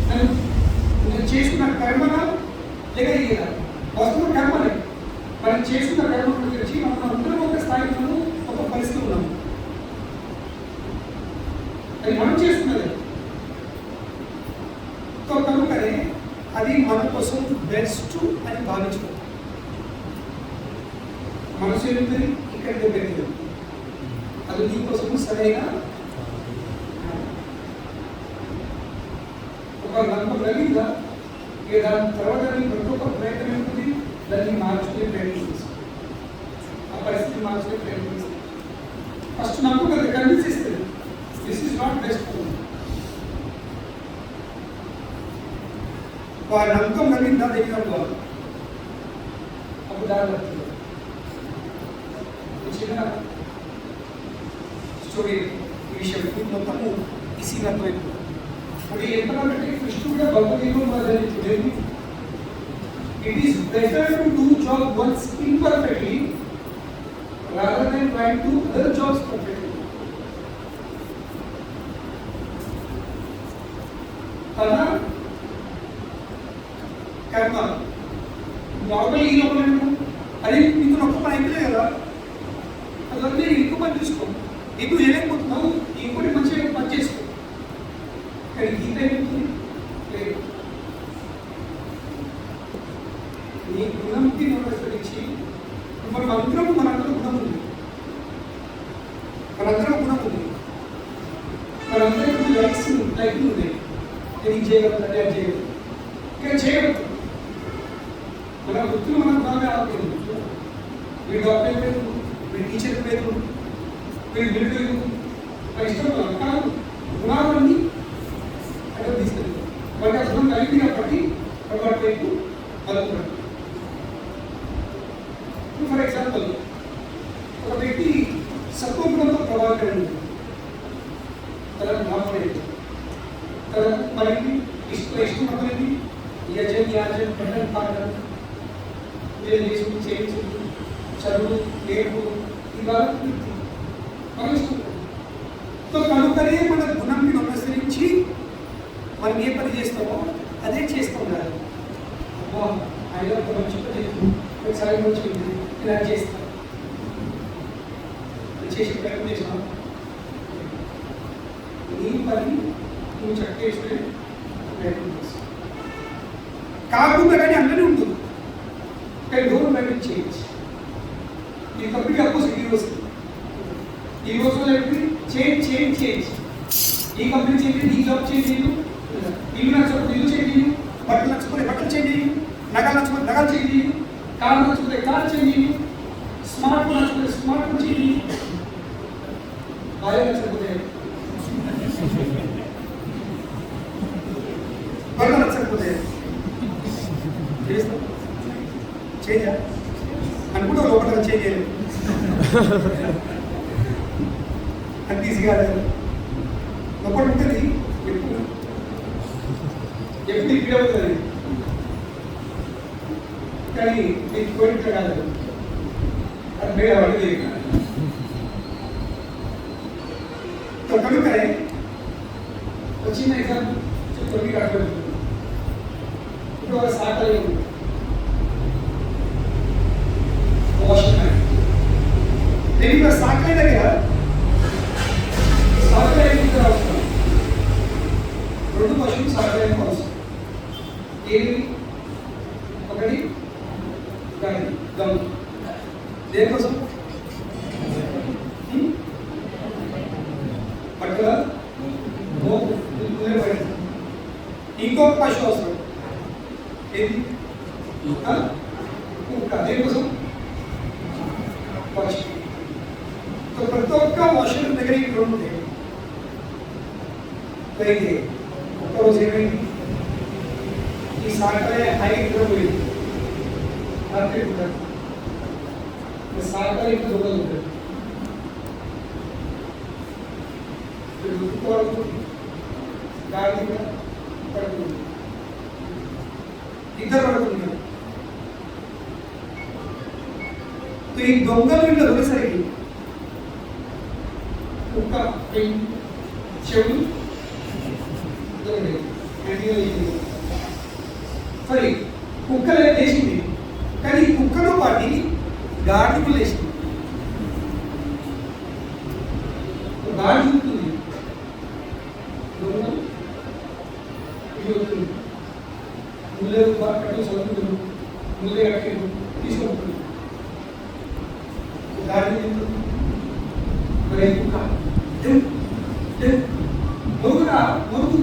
నేను చేసుకున్న కర్మనా లేక లేదా వస్తున్న కర్మనే, మనం చేసుకున్న కర్మ గురించి మనం అందరం ఒక స్థాయిలో ఒక పరిస్థితి ఉన్నాము. అది మనం చేసుకున్నది కనుకనే అది మన కోసం బెస్ట్ అని భావించుకోవాలి. మనసు ఏమిటది ఇక్కడ పెట్టింది, అది నీకోసం సరైన ఒక నమ్మకం కలిగిందా, లేదా తర్వాత ప్రతి ఒక్క ప్రయత్నం ఉంటుంది దాన్ని మార్చుకునే ప్రయత్నం చేస్తాం, ఆ పరిస్థితిని మార్చుకునే ప్రయత్నం చేస్తాం. ఫస్ట్ నమ్మకం అది కనిపిస్తుంది, దిస్ ఈస్ నాట్ బెస్ట్. వారి నమ్మకం కలిగిందా దగ్గర అప్పుడు దాని చిన్న స్టోరీ ఈ విషయం మొత్తము ఈసీగా అయిపోయింది. అది ఎంతకంటే కృష్ణుడు Bhagavad Gita it is better to do job once imperfectly rather than trying to other jobs perfectly. తన కర్మ నార్మల్ ఈ లోపల అది నీకు నొక్క పని అయిపోలే కదా, అదంతా ఇంకో పని చూసుకో, నీకు ఏమైపోతున్నావు ఇంకోటి మంచిగా పని చేసుకో. కానీ గీత ఏమవుతుంది లేదు, నీ గుణంకి నమస్కరించి మనందరం గుణం ఉంది, మనందరం గుణం ఉంది, మనందరికీ లైక్స్ ఉన్నాయి. నేను చేయగలను అది చేయగలను ఇంకా చేయగలుగుతాం. మన వృత్తులు మనం బాగా ఆడుతుంది. వీడు డాక్టర్ లేదు, వీడు టీచర్ లేదు, వీడు మిలిటరీ మన ఇష్టం కాదు. గుణాలన్నీ అక్కడ తీసుకెళ్తాం. వాటి ఆ గుణం కలిగినప్పటికీ వాటి వైపు బతుకుతాడు. ఫర్ ఎగ్జాంపుల్ ఒక వ్యక్తి సత్వగుణంతో ప్రభావితం తన బ్రాహ్మణుడు, తన మనకి ఇష్టమైనది యాజన్ పఠనం పాఠం చేసుకుని చేయించుకుంటూ చదువు నేర్పు ఇవాళ కనుకనే మన గుణంని అనుసరించి మనం ఏ పని చేస్తామో అదే చేస్తాం కదా. అబ్బా ఆయన ఒక మంచి పని ఒకసారి మంచి ఇలా చేస్తాం చేసి ప్రయత్నం చేస్తాం. నీ పని నువ్వు చక్క చేస్తే ప్రయత్నం చేస్తాం కాకుండా కానీ అందరినీ ఉంటుంది. కానీ డోంట్ ట్రై టు చేంజ్. ఈ కంప్లీట్ అపోజిట్ ఈ రోజులో చేంజ్ ఈ కంపెనీ చేంజ్ ఈ జాబ్ చేంజ్ చేయదు, ఇల్లు నచ్చకపోతే ఇల్లు చేంజ్ చేయదు, బట్టలు నచ్చకపోతే బట్టలు చేంజ్ చేయదు, నగలు నచ్చకపోతే నగలు చేంజ్ చేయదు, కారు నచ్చకపోతే కారు చేంజ్ చేయదు, స్మార్ట్ ఫోన్ నచ్చకపోతే స్మార్ట్ ఫోన్ చేంజ్ చేయదు, భార్య నచ్చకపోతే భర్త నచ్చకపోతే చేస్తాం. చేంజ్ అనుకుంటే లోపల చేంజ్ చేయలేదు అంత ఈజీగా లోపల ఉంటుంది. ఎప్పుడు ఇక్కడ అవుతుంది కానీ మీకు కోరిక కాదు, అది మేడ పడుతుంది. కనుకనే వచ్చిన ఎగ్జాంపుల్ చెప్పి అర్థం ఇప్పుడు ఒక సాకలి వాషింగ్ మ్యాన్ నేను ఇక్కడ సాకలి దగ్గర సాకలి అవసరం 2 పశువులు సాకలి అవసరం ఏమి ఒకటి గమ్ దేనికోసం బట్టల ఇంకొక పశువు అవసరం ఏది దేనికోసం వాషింగ్ ప్రతి ఒక్క వాషింగ్ దగ్గర 2 ఉంటాయి అయితే ఒక్కరోజు ఏమైంది ఈ సాకలే హైట్ పోయింది మార్కెట్ ఉంటుంది సాకలే ఇంకా దొంగలు ఉంటుంది గాలి పడుతుంది ఇద్దరు పడుతున్నారు ఈ దొంగలు ఇంట్లో దొరిసరికి కుక్క చెవులు సరే కుక్కలే లేచింది కానీ కుక్కతో పాటి గాడిదలు లేచింది గాడి ఉంటుంది ముల్లే కట్టు చదువుతుంది ముల్లే కట్టి తీసుకుంటుంది గాడి మరి కుక్క మొరుగురా మొరుగు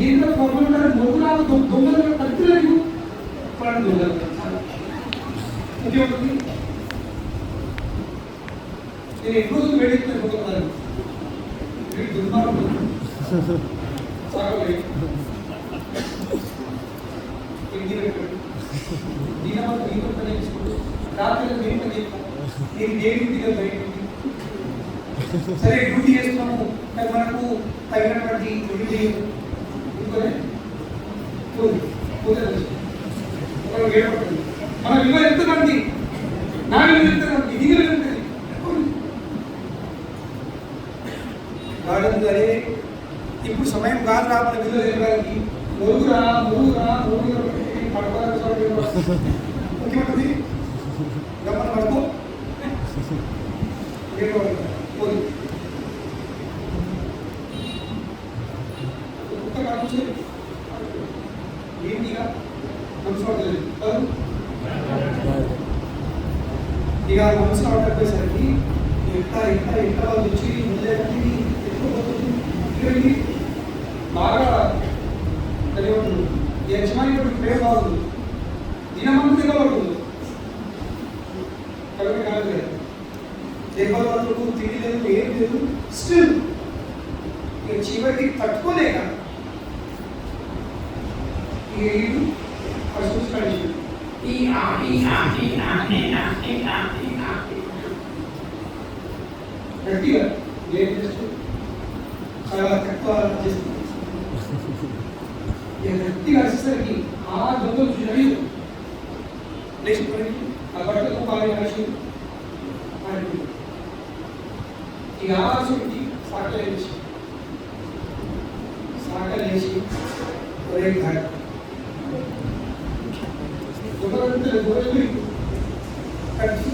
ఏంటో మొరుగురా దొంగలు కట్టులేదు దొంగలు ఇంకేముంటుంది నేను ఎక్కువ రోజులు వేడిస్తున్నాను వీడి దుర్మార్గం సాగలేదు సరే డ్యూటీ చేస్తున్నాము కానీ మనకు తగినటువంటి మన విలువ ఎంత మంది నా విలువ ఎంత మంది ఇది విలువ ఎంత గార్డెన్ అరే ఇప్పుడు సమయం కాదు రా మన విలువ తెలియడానికి మొరుగురా ముఖ్యమంత్రి గమన పడుకో ఏంటిగా ఇక మనసు ఆడకపోయేసరికి ఎట్లా వాళ్ళు వచ్చి బాగా తెలియదు యజమాని ప్రేమ బాగుంది దినమంతా దిగబడుతుంది కాబట్టి కాదు దిగబడుతూ తిండి లేదు ఏం లేదు స్టిల్ ఇక చివరికి తట్టుకోలేక గట్టిగా ఏం చేస్తూ చాలా తక్కువ చేస్తుంది గట్టిగా వచ్చేసరికి ఆ దొంగలు చూసి లేచిపోయి ఆ బట్టలకు పాలి కలిసి ఇక ఆశకి సాకలేసి ఒరే ఘాట్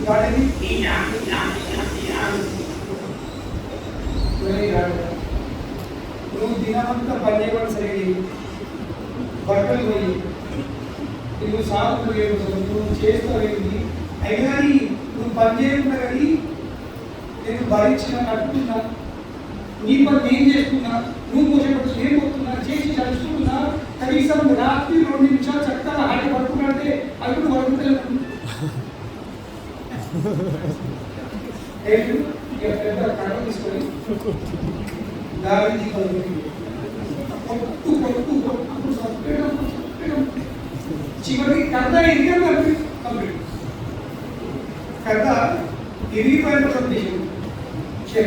గాడిని నువ్వు దినమంతా పని చేయడం సరిగ్గా బట్టలు పోయి నువ్వు సాగులు నువ్వు చేస్తావేంటి అయినా నువ్వు పని చేయకుండా కానీ నేను భరించిన కట్టుకున్నా నీ పని నేను చేస్తున్నా నువ్వు పోసేటప్పుడు నేను పోతున్నా చేసి చదువుతున్నా కనీసం రాత్రి 2 నిమిషాలు చక్కగా హాయి పడుకున్నట్టే అది కూడా పడుకుంటలేదు పెద్ద కట్ట తీసుకొని దారి కొట్టు చివరికి కథ కంప్లీట్ కథ ఇరిగిపోయిన సందేశం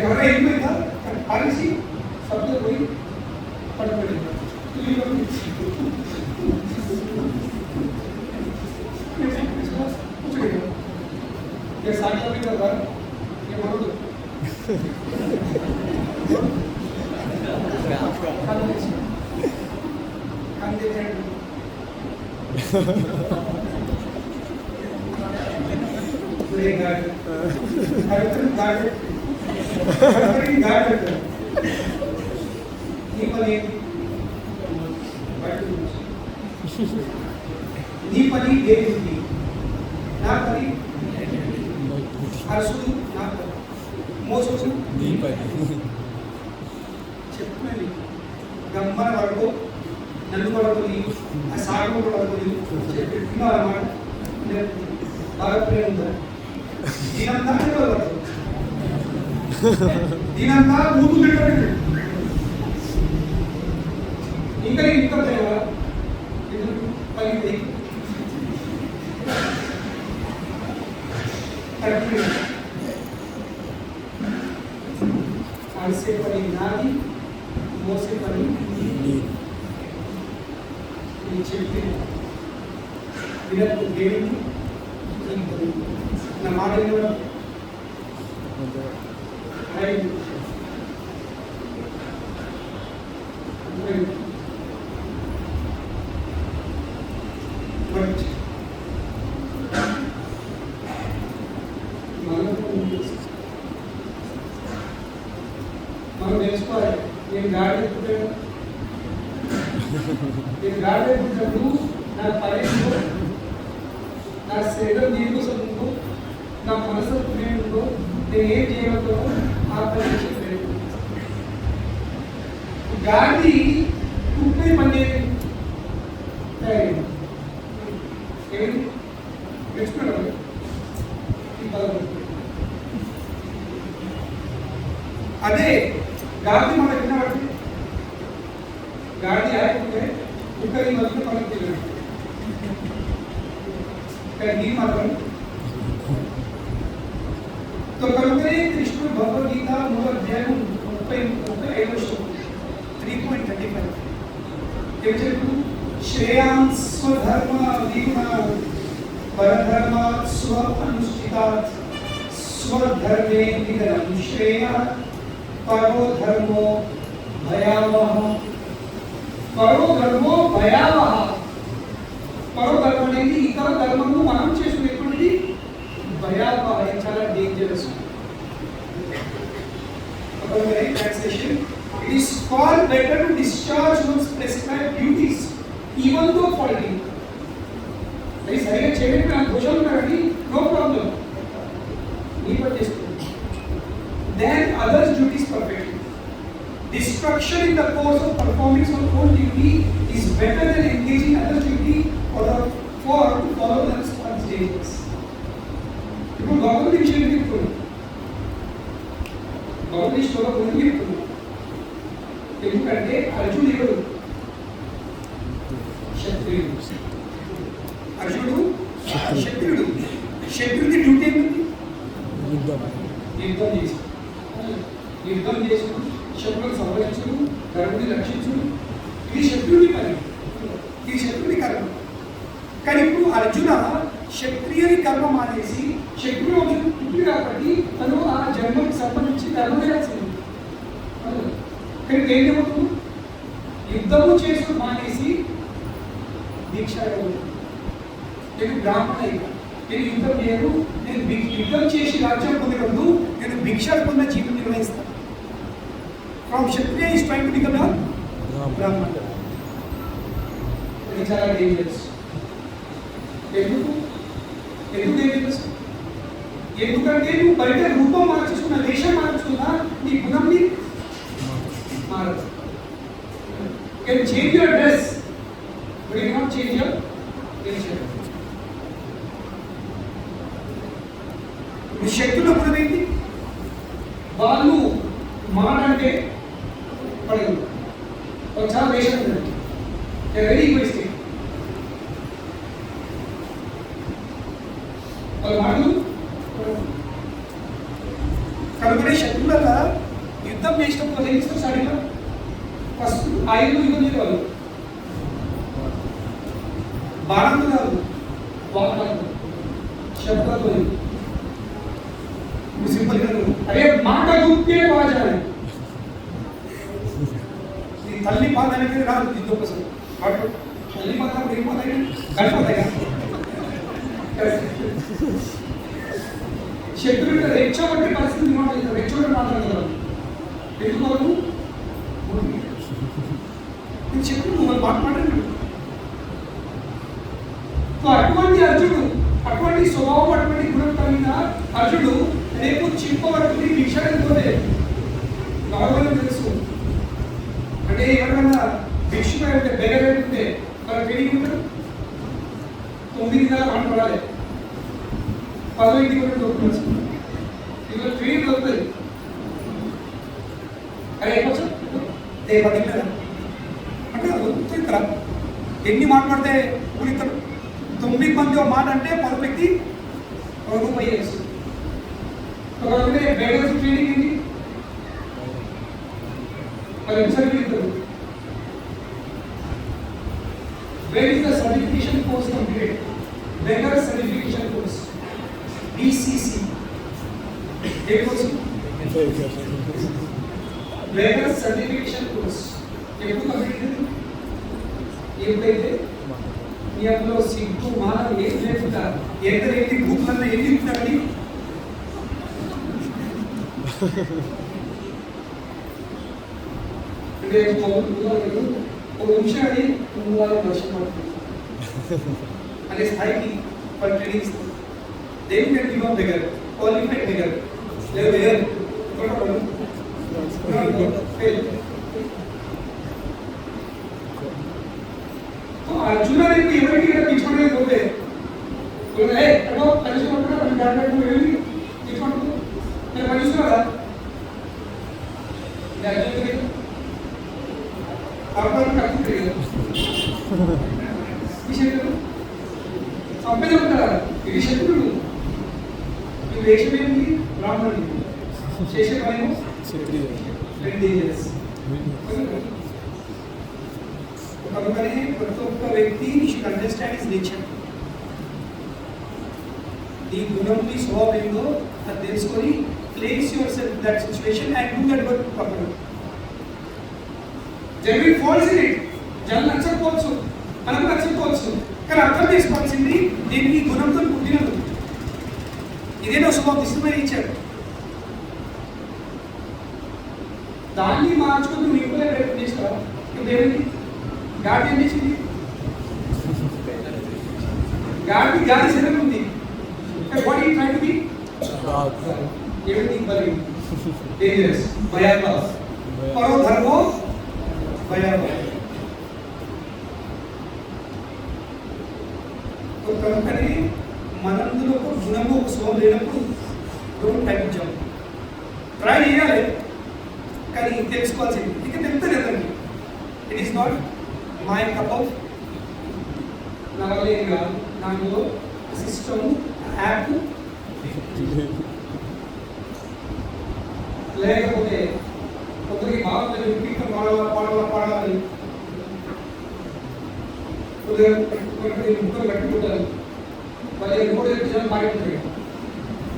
కథ వెళ్ళిపోయిందా కలిసి శబ్దం పోయి పడిపోయింది ये साथ में कर रहा है ये बोलो तो कंधे पे पूरे गार्ड ये पनी नी पनी देवी ना पनी అరసుడు నాకు మోసుడు నీ పని చెప్పమని గమ్మన వరకు నన్ను వరకు నీవు ఆ సాగు వరకు నీవు చెప్పిన అన్నమాట బాగా ప్రేమ ఉందా దీనంతా దీనంతా ఊపు పెట్టండి ఇంకా ఇంత ప్రేమ పని आलसे पड़ी नारी मोसे पड़ी नीचे पे विरत को देवी की पड़ी न मारे न आई बट మనం నేర్చుకోవాలి నేను గాడి పుట్టాను నేను గాడి పుట్టినప్పుడు నా పరీక్షలో నా శరీరం దీనికోసం ఉందో నా మనసు ఉందో నేను ఏం చేయగలుగుతానో ఆ పరీక్ష గాడి పుట్టే పని ఏమి నేర్చుకున్నాను ఈ పదం అదే గాడి మన విన్నవాటి గాడి ఆయిపోతే ఉక్కరి మధ్య మనకు తెలియదు కానీ మాత్రం तो करुणे कृष्ण भगवद गीता मूल अध्याय 35 श्लोक 3.35 ये చెప్పు श्रेयां स्वधर्म विगुण परधर्म स्व अनुष्ठितात् स्वधर्मे निधनं श्रेयः परो धर्मो भयावह పరో ధర్మో భయావహ పరో ధర్మం అనేది ఇతర ధర్మము మనం చేసుకునేటువంటిది భయావహ చాలా dangerous okay translation it is far better to discharge one's prescribed duties even though faulty అది సరిగా చేయడానికి నాకు దోషం ఉన్నది నో ప్రాబ్లం నీ పని చేసుకో then others duties perfectly destruction in the course of performing one's own duty is better than engaging others duty for to follow the spontaneous ఇప్పుడు భగవద్ విషయం చెప్తున్నాను భగవద్ శ్లోకం గురించి చెప్తున్నాను ఎందుకంటే అర్జునుడు ఎవరు క్షత్రియుడు అర్జునుడు క్షత్రియుడు క్షత్రియుడి డ్యూటీ ఏమిటి యుద్ధం చేసి యుద్ధం చేసుకుని శత్రువులను సంరక్షించు ధర్ముని రక్షించు ఇది శత్రువుని పని ఇది శత్రువుని కర్మ కానీ ఇప్పుడు అర్జున క్షత్రియుని కర్మ మానేసి క్షత్రియుడు పుట్టి కాబట్టి తను ఆ జన్మకు సంబంధించి ధర్మం చేయాల్సింది కానీ ఏం చెబుతుంది యుద్ధము చేస్తూ మానేసి దీక్ష నేను బ్రాహ్మణ నేను యుద్ధం చేయను నేను యుద్ధం చేసి రాజ్యం పొందగలదు నేను భిక్ష పొందిన జీవితం నిర్వహిస్తాను from Kshatriya is trying to become a Brahman. It is very dangerous. ఎందుకంటే నువ్వు బయట రూపం మార్చుకున్న దేశం మార్చుకున్నా నీ గుణంని మారదు can change your dress but you not change your nature నీ శక్తుల గుణం ఏంటి వాళ్ళు మాట అంటే పడదు చాలా దేశం ఉందండి వెరీ ఈగోయిస్టిక్ వాళ్ళ మాటలు కనుకనే శత్రువుల యుద్ధం చేసినప్పుడు ఏం చేస్తారు సరిగ్గా ఫస్ట్ ఆయుధం యుద్ధం చేయవాలి బాణంతో కాదు వాక్యాలతో శబ్దాలతో చేయాలి. ఈ తల్లి పాత అనేది రాదు ఇది ఒకసారి వాడు తల్లి పాత ఏమవుతాయి కలిపోతాయి. శత్రువులు రెచ్చగొట్టే పరిస్థితి మాట్లాడతారు, రెచ్చగొట్టి మాట్లాడతారు. ఎందుకు నేను చెప్పు నువ్వు మాట్లాడండి. అటువంటి అర్జునుడు, అటువంటి స్వభావం, అటువంటి గుణం కలిగిన అర్జునుడు రేపు చిప్పబడుతుంది భిక్షపోతే నార్మల్గా తెలుసు. అంటే ఎవరైనా భిక్షపై ఉంటే బెగర్ ఉంటే వాళ్ళ ట్రైనింగ్ ఉంటారు. 9 నెలల పంట పడాలి, 10 ఇంటికి కూడా దొరుకుతుంది. ఇలా ట్రైనింగ్ దొరుకుతుంది. అది అయిపోవచ్చు 10 నెలలు అంటే దొరుకుతుంది కదా. ఎన్ని మాట్లాడితే ఊరిస్తారు. 9 మంది ఒక మాట అంటే 10 వ్యక్తి రూపాయి వేస్తుంది. బెగర్స్ ట్రైనింగ్ ఏంటి? Where is the certification course completed? Beggar certification course, BCC. What course? Beggar certification course. ఎప్పుడు కంప్లీట్? ఎప్పుడైతే మీ అందులో సిగ్గు మానం ఏం లేకుండా ఎన్ని బూత్లన్నా ఎన్ని ఉంటారని అంటే ఒక నిమిషాన్ని 3 లక్షలు పడుతుంది అనే స్థాయికి వాళ్ళు ట్రైనింగ్ ఇస్తారు. దేని కంటే ఇవ్వం దగ్గర క్వాలిఫైడ్ దగ్గర లేదు వేరు అర్జున రేపు ఎవరికి తీసుకోవడానికి పోతే కలిసి వెళ్ళి తీసుకోండి నేను పనిస్తున్నారా సంపద ఉంటారా? ఇది శత్రుడు. ఈ వేషం ఏంటి? బ్రాహ్మణుడు. చేసే పనేమో కనుకనే ప్రతి ఒక్క వ్యక్తి షుడ్ అండర్స్టాండ్ హిస్ నేచర్. ఈ గుణం నీ స్వభావం ఏందో అది తెలుసుకొని place yourself that situation and do that work properly. General falls in it. జనం నచ్చకపోవచ్చు, మనకు నచ్చకపోవచ్చు, కానీ అర్థం చేసుకోవాల్సింది నేను ఈ గుణంతో పుట్టినది. ఇదేనో స్వభావం ఇష్టమైన ఇచ్చారు. దాన్ని మార్చుకుంటూ మీకు ప్రయత్నం చేస్తారా? దేవుడికి గాడి ఏం చేసింది? గాడి శరీరం ఉంది. What you try to be? Everything బలి డేంజరస్ భయావహ పరో ధర్మో భయావహ. కనుకనే మనందులో ఒక గుణము ఒక స్వభావం లేనప్పుడు డోంట్ తగ్గించాము. ట్రై చేయాలి కానీ తెలుసుకోవాల్సింది ఇక తెలుస్తుంది కదండి. It is not my cup of నా వల్ల ఏం కాదు. దానిలో సిస్టమ్ యాప్ లేకపోతే కొందరికి బాగుంటుంది పీకం పాడాలి ముక్కలు కట్టుకుంటారు. వాళ్ళు మూడు జనం పాడుతుంది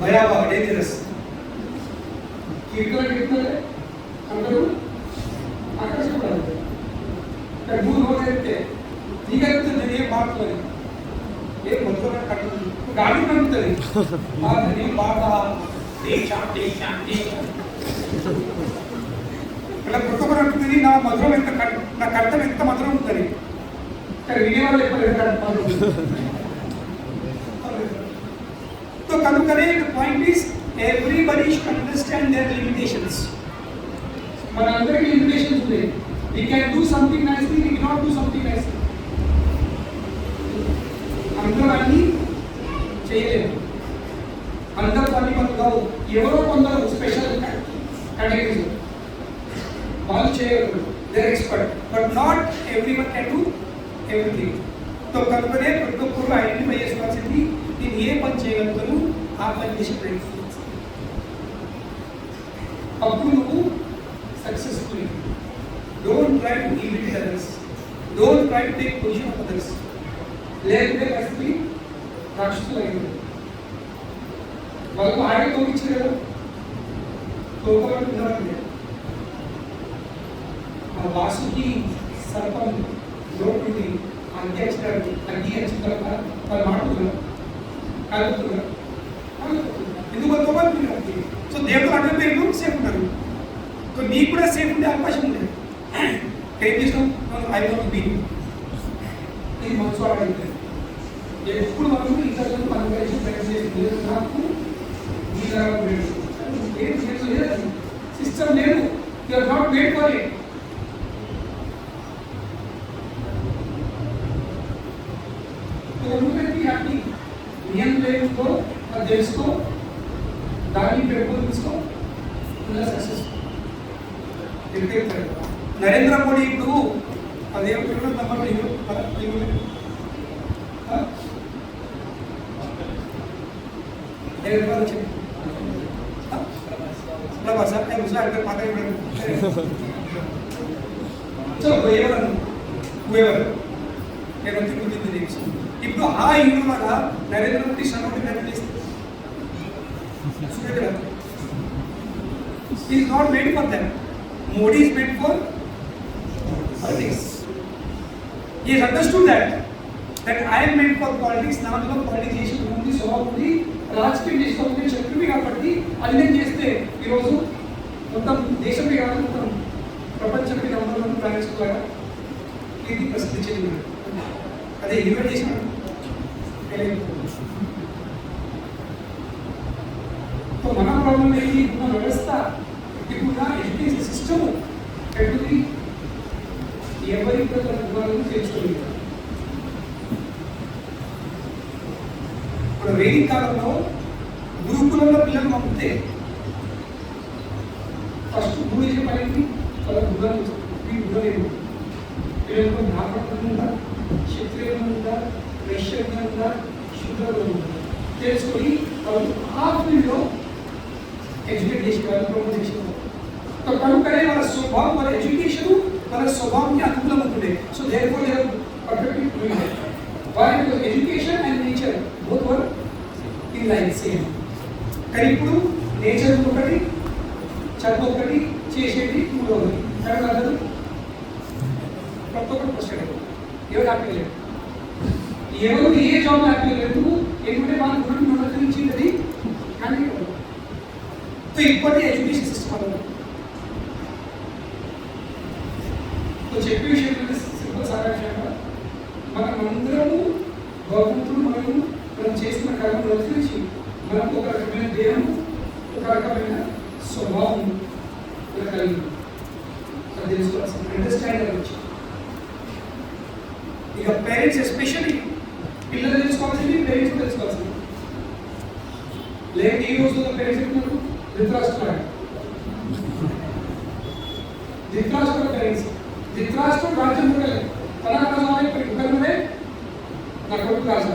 భయాభా డేంజరస్. కీర్తన కీర్తనే అందరూ ఆకర్షించబడాలి. ఇక్కడ 3 రోజులు అయితే నీకైతే నేను ఏం పాడుతుంది ఏం మొదలు కట్టుతుంది గాడి కట్టుతుంది బాధ ఇలా పుస్తకం అంటుంది. నా మధురం ఎంత నా కర్తం ఎంత మధురం ఉంటుంది. కానీ వినేవాళ్ళు ఎప్పుడు సో కనుకనే point is everybody should understand their limitations. మనందరికీ లిమిటేషన్స్ ఉన్నాయి. We can do something nicely, we cannot do something nicely. అందరూ అన్నీ చేయలేము, అందరూ పని పనులు కావు. ఎవరో కొందరు స్పెషల్ కేటగిరీస్ వాళ్ళు చేయగలరు, they are expert, but not everyone can do everything. So కనుకనే ప్రతి ఒక్కరు ఐడెంటిఫై చేసుకోవాల్సింది నేను ఏ పని చేయగలుగుతాను ఆ పని చేసి ప్రయత్నం. అప్పుడు నువ్వు successful. Don't try to imitate others, don't try to take position of others. లేకపోతే పరిస్థితి రాక్షసులు అయింది. వాళ్ళకు ఆడే తోపించారు కదా, తోపలు వాసుకి సర్పం లోపలి అధ్యక్షుడు అగ్గి వచ్చిన తర్వాత వాళ్ళు మాట్లాడుతున్నారు కలుగుతున్నారు. ఎందుకు తోబడుతున్నారు? సో దేవుడు అంటే మీరు సేఫ్ ఉన్నారు. సో నీకు కూడా సేఫ్ ఉండే అవకాశం ఉంది. ఏం చేస్తాం? ఐ వాంట్ బీ ఇది మనసు అడిగితే ఎప్పుడు మనం ఇతరులను పనిచేసి ప్రయత్నించి నాకు సిస్టమ్ లేదు. You are not made for it. Happy నియం లేదుకో అది తెలుసుకో, దాన్ని పెట్టుకో, సక్సెస్. నరేంద్ర మోడీ ఇప్పుడు అదేమిటో నమ్మకం ఇప్పుడు ఆ ఇంట్లో వల్ల Narendra Modi is not made for them. Modi is made for politics. He has understood that I am made for politics. Now the politician ఉంది, స్వభావం ఉంది, రాజకీయం చేసుకోవాలంటే శక్తి కాబట్టి అది నేను చేస్తే ఈరోజు మొత్తం దేశమే కాదు మొత్తం ప్రపంచంలో నంబర్ 1 ప్లానెట్స్గా ఇది ప్రసిద్ధి చెందింది. అదే ఇన్వైట్ చేసినాడు. तो మన ప్రాబ్లం ఏంటి? మన వ్యవస్థ ఇప్పుడు ఎడ్యుకేషన్ సిస్టమ్ ఎటువంటి ఎవరి విధానం తెలుసుకోలేదు. ఇప్పుడు వేదిక కాలంలో గురుకులంలో పిల్లలు పంపితే ఫస్ట్ గురువు చేసే పనికి వాళ్ళ గుర్రాలు గుర్రలేదు. పిల్లలకు నాపత్రం ఉందా, క్షత్రియం ఉందా, వైశ్యం ఉందా, శుద్రం ఉందా తెలుసుకొని వాళ్ళు ఆ ఫీల్డ్లో ఎడ్యుకేట్ చేసి వాళ్ళు ప్రమోట్ చేసేవారు. కనుకనే వాళ్ళ స్వభావం, వాళ్ళ ఎడ్యుకేషన్ వాళ్ళ స్వభావంకి అనుకూలం ఉంటుంది. So therefore they are perfectly doing it. వాళ్ళ education and nature both were in line same. కానీ ఇప్పుడు నేచర్ ఒకటి, చదువు ఒకటి, చేసేది మూడవది. కానీ అందరూ ప్రతి ఒక్కరు ప్రశ్న ఎవరు హ్యాపీ లేదు, ఎవరు ఏ జాబ్ హ్యాపీ లేదు. ఎందుకంటే వాళ్ళ గురించి మనకి కానీ ఇప్పటి ఎడ్యుకేషన్ సిస్టమ్ అన్నది చెప్పే విషయం సింపుల్ సారాంశంగా మనమందరము భగవంతుడు మనం చేసిన కర్మను అనుసరించి మనకు ఒక రకమైన దేహం, ఒక రకమైన స్వభావం కలిగి అది తెలుసుకోవాల్సింది అండర్స్టాండింగ్ వచ్చి. ఇక పేరెంట్స్ ఎస్పెషల్లీ పిల్లలు తెలుసుకోవాల్సింది, పేరెంట్స్ తెలుసుకోవాల్సింది. లేకపోతే ఈ రోజుల్లో పేరెంట్స్ చెప్తున్నారు ధృతరాష్ట్రుడు పేరెంట్స్ ధృతరాష్ట్రుడు రాజ్యం ఉండలేదు. తనమే నా కొడుకు రాజు.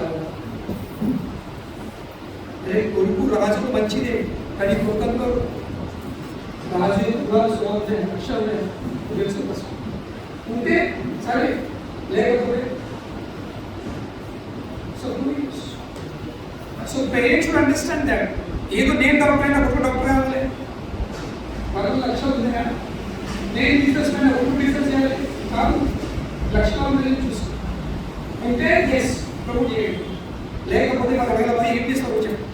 కొడుకు రాజుకు మంచిదే, కానీ కొడుకంలో రాజు స్వామి అక్షరం తెలుసు ఉంటే సరే, లేకపోతే so parents should understand that ఏదో నేను డాక్టర్ అయినా ఒక డాక్టర్ కావాలి, మరొక లక్ష్యం ఉంది కానీ నేను బిజినెస్ అయినా ఒక బిజినెస్ చేయాలి కాదు. లక్షణాలు నేను చూసుకో ఉంటే ఎస్ ప్రమోట్ చేయండి, లేకపోతే మన వేళ ఏం చేస్తావు చెప్పు.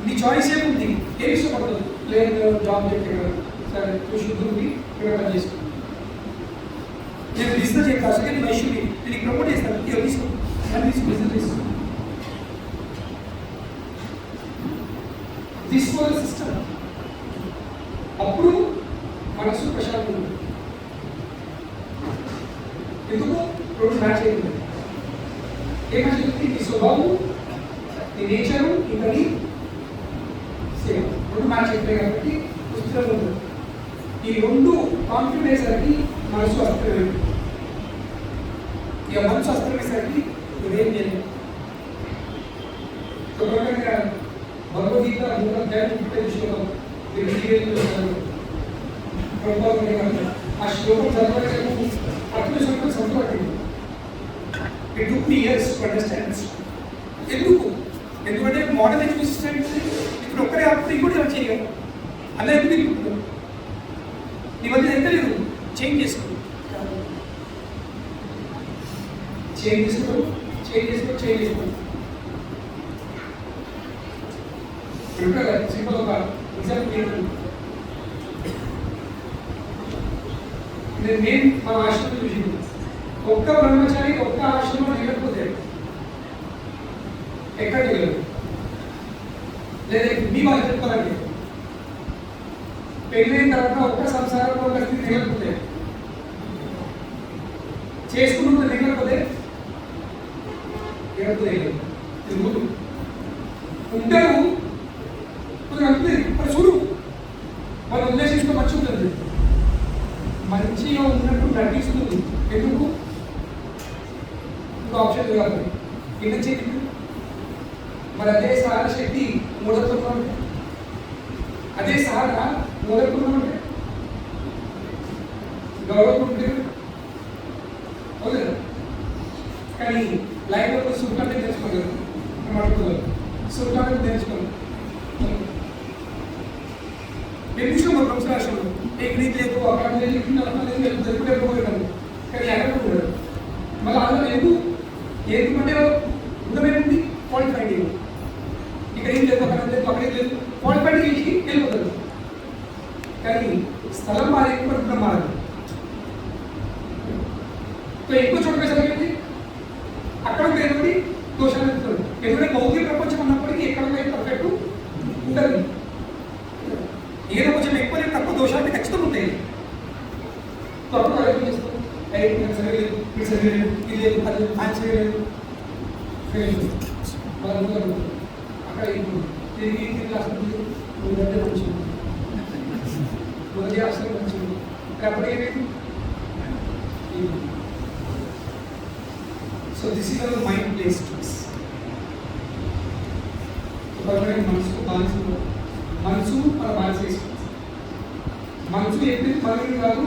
నీ చాయిస్ ఏముంది, ఏమి ఇష్టపడుతుంది? లేదు జాబ్ చెప్పాడు సరే శుద్ధి ఉంది ఇక్కడ పని చేసుకో. నేను బిజినెస్ చెప్పాల్సి నేను వైశ్యుని నేను ప్రమోట్ చేస్తాను, ఇక తీసుకో బిజినెస్ తీసుకో. తీసుకోవాలి సిస్టమ్. అప్పుడు మనసు ప్రశాంతంగా ఉంటుంది. ఎందుకు రెండు మ్యాచ్ అవుతుంది. ఏ మ్యాచ్ అవుతుంది? నీ స్వభావం, నీ నేచరు, ఇంకా నీ సేవ రెండు మ్యాచ్ అవుతాయి కాబట్టి పుస్తకంలో ఉంటుంది. ఈ రెండు కాన్ఫ్లిక్ట్ అయ్యేసరికి మనసు అస్థిరమైంది. ఇక మనసు అస్థిరమయ్యేసరికి నువ్వేం చేయలేదు. భగవద్గీత 3వ అధ్యాయం 35వ శ్లోకం ఆ శ్లోకం చదవడానికి అర్థం సంతోషపడింది. It took me years to understand. ఎందుకంటే మోడర్న్ ఎడ్యుకేషన్ ఇప్పుడు ఒక్కరే అప్పుడు ఇంకోటి చేయగలరు అలా ఎందుకు నీ మధ్య ఎంత లేదు. చేంజ్ చేసుకోండి, చేంజ్ చేసుకోండి, చేంజ్ చేసుకోండి, చేంజ్ చేసుకోండి. సింపుల్ ఒక ఎగ్జాంపుల్ ఏంటంటే నేను మన ఆశ్రమం చూసింది, ఒక్క బ్రహ్మచారి ఒక్క ఆశ్రమం దిగకపోతే ఎక్కడ దిగలేదు. లేదా మీ వాళ్ళు చెప్తారండి, పెళ్ళైన తర్వాత ఒక్క సంసారంలో ఒక స్థితి దిగకపోతే, చేసుకుంటూ దిగకపోతే దిగలేదు. ఉంటారు మరి చూడు, వాళ్ళ ఉద్దేశంతో మంచి ఉంటుంది, మంచిగా ఉన్నట్టు నటిస్తుంది. ఎందుకు ఇంకో ఆప్షన్ కాదు, ఎంత చెట్టు మరి అదే సహన శక్తి మూఢత్వం ఉంటే, అదే సహన మూఢత్వం ఉంటే గౌరవం ఉంటే అవుతుంది. కానీ లైఫ్లో సుఖాన్ని తెలుసుకోగలరు, అడుగుకోగలరు, సుఖాన్ని తెలుసుకోగలరు. ఎందుకు మన సంస్కారంలో ఎక్కడికి లేదు, అక్కడ లేదు, జరుపుకోగలరు. కానీ ఎక్కడ ఉండదు. మళ్ళీ అందులో ఎందుకంటే ఉండమేంటి ఫాల్ట్ ఫైండింగ్, ఇక్కడ ఏం లేదు, అక్కడ లేదు, అక్కడ లేదు, ఫాల్ట్ ఫైండింగ్ చేసి వెళ్ళిపోతారు. కానీ స్థలం మారి ఎక్కువ మారదు. ఎక్కువ చోట జరిగింది అక్కడ ఏంటి దోషాలు చెప్తారు. ఎందుకంటే భౌతిక ప్రపంచం ఉన్నప్పటికీ ఎక్కడ పర్ఫెక్ట్ ఉంటుంది. ఏదో కొంచెం ఎక్కువ లేదు, తక్కువ దోషాలు ఖచ్చితంగా ఉంటాయి. అప్పుడు ఆలోచన చేస్తాం, సరిలేదు, ఇది సరిలేదు, ఇది లేదు, అది ఫ్యాన్సీ లేదు, అక్కడ తిరిగి తిరిగి అసలు మంచిది, మొదటి అసలు మంచిది. అప్పటికేమైంది? So this is our mind plays మనసు బానిస, మనసు మన బానిస. మనసు చెప్పింది మనకి కాదు,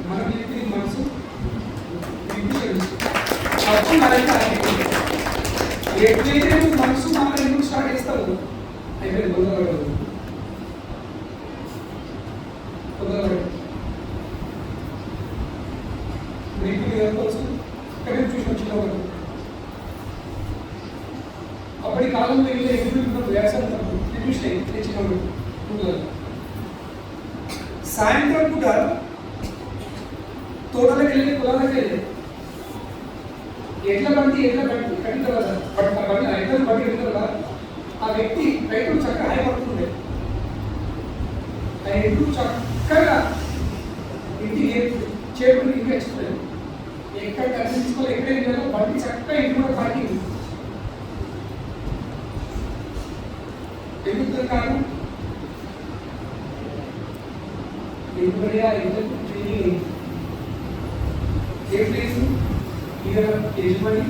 మనం చెప్పింది మనసు అప్పుడు మనకి ఎట్లయితే నువ్వు మనసు మనం ఎందుకు స్టార్ట్ చేస్తావు అయిపోయింది. తొందరపడదు, తొందరపడదు. ఇక్కడ చూసి వచ్చిన అప్పటి కాలంలో వెళ్ళే ఎప్పుడు వ్యవసాయం తప్పు చూసినాయి తెచ్చినప్పుడు. సాయంత్రం పూట తోటలకు వెళ్ళి పొలాలకు వెళ్ళి ఎడ్ల బండి కట్టిన కదా, ఎడ్ల బండి కట్టిన కదా, ఆ వ్యక్తి రైతులు చక్కగా హాయపడుతుండే. ఆ ఎడ్లు చక్కగా ఇంటికి చేపలు ఇంటికి వచ్చింది. ఎక్కడ కనిపించుకోవాలి, ఎక్కడ ఏం చేయాలో బండి చక్కగా ఇంటి కూడా పాటింది. ఎందుకు కారణం? ఎందుకంటే ఆ ఇద్దరు ట్రైనింగ్ ఏ ప్లేస్ ఇక్కడ యజమాని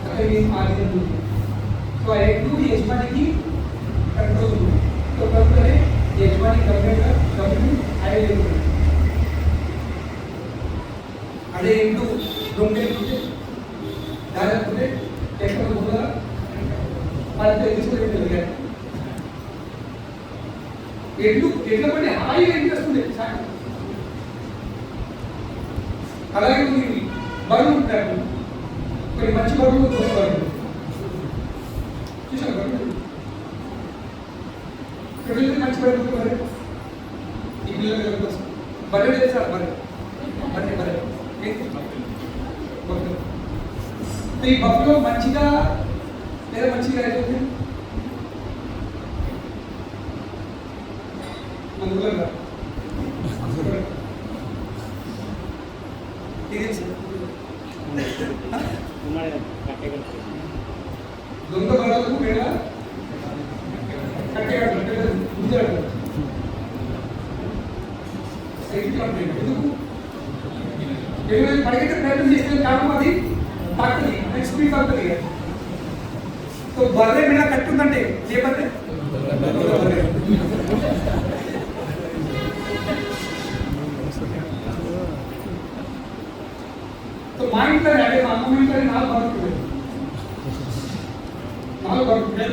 అక్కడ ఏం ఆధీనం ఉంది. సో ఆ ఎప్పుడు యజమానికి కంట్రోల్ ఉంది. సో కనుకనే యజమాని కంపెనీ ఆయన అదే ఇంటూ దొంగ దాదాపు ఎక్కడ ముందర వాళ్ళతో తీసుకుని ఎడ్ల పడి హాయిగా ఇంట్రెస్ట్ ఉంది. అలాగే ఉంది బరువు ఉంటారు, కొన్ని మంచి బరువులు చూస్తారు. చూసారు బరువు ఇక్కడ మంచి బరువు బరే ఈ పిల్లల కోసం బరే చేస్తారు. బరే బరే ఈ బఫ్లో మంచిగా లేదా మంచిగా అయిపోతుంది అందువల్ల దొంగ బలాలకు వేళ కట్టేయాడు ఎందుకు పరిగెత్తే ప్రయత్నం చేస్తే కారణం అది తాకుతుంది, నెక్స్ట్ స్పీడ్ తాకుతుంది. సో బర్రె మీద కట్టుందంటే ఏ బర్రె? तो माइंड का रहते मानो में का नाल बात करे नाल बात करे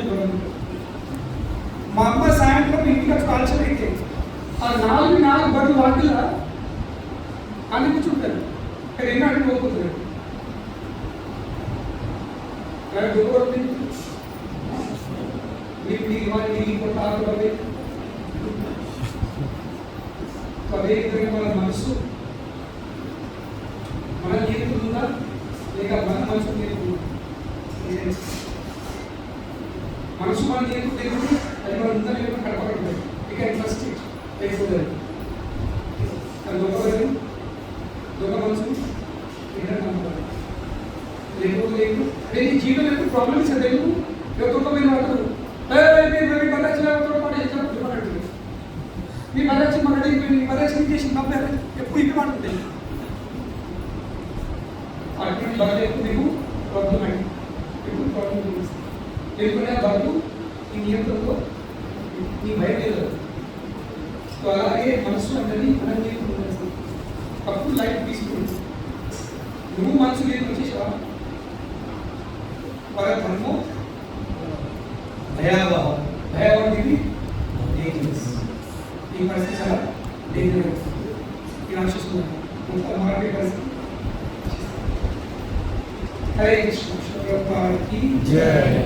मामा साइंस का इंडिया कल्चर है और नाल भी नाल बड़ी वाटिला కానీ కూర్చుంటారు కానీ ఎన్నో అడిగి పోతున్నాడు అదేవిధంగా మన మనసు మన నియంత్రణంగా లేక మన మనసు నియంత్రణ మనసు మన నియంత్రణ అది మన ఉందా లేకపోతే కడపడుతుంది ఇక ఫస్ట్ లేకపోతే అది దొంగ మనసు లేకపోతే అంటే ఈ జీవితం యొక్క ప్రాబ్లమ్స్ అంటే దొంగమైన వాడు మీ మరచి మనడి మీ మరచి చేసి నమ్మారు ఎప్పుడు ఇవి మాట్లాడుతాయి అటువంటి బాధ ఎక్కువ మీకు ప్రాబ్లం అండి ఎప్పుడు ప్రాబ్లం చూపిస్తుంది ఎందుకంటే ఆ బాధ ఈ నియంత్రణలో నీ భయం లేదు సో అలాగే మనసు అనేది మనం చేసుకుంటుంది అప్పుడు లైఫ్ తీసుకుంటుంది నువ్వు మనసు లేదు వచ్చేసావా పరధర్మో భయావహ భయావహి డేంజరస్ ఈ పరిస్థితి చాలా డేంజరస్ ఇలా చూస్తున్నాను మరాఠీ పరిస్థితి హరే కృష్ణ జయ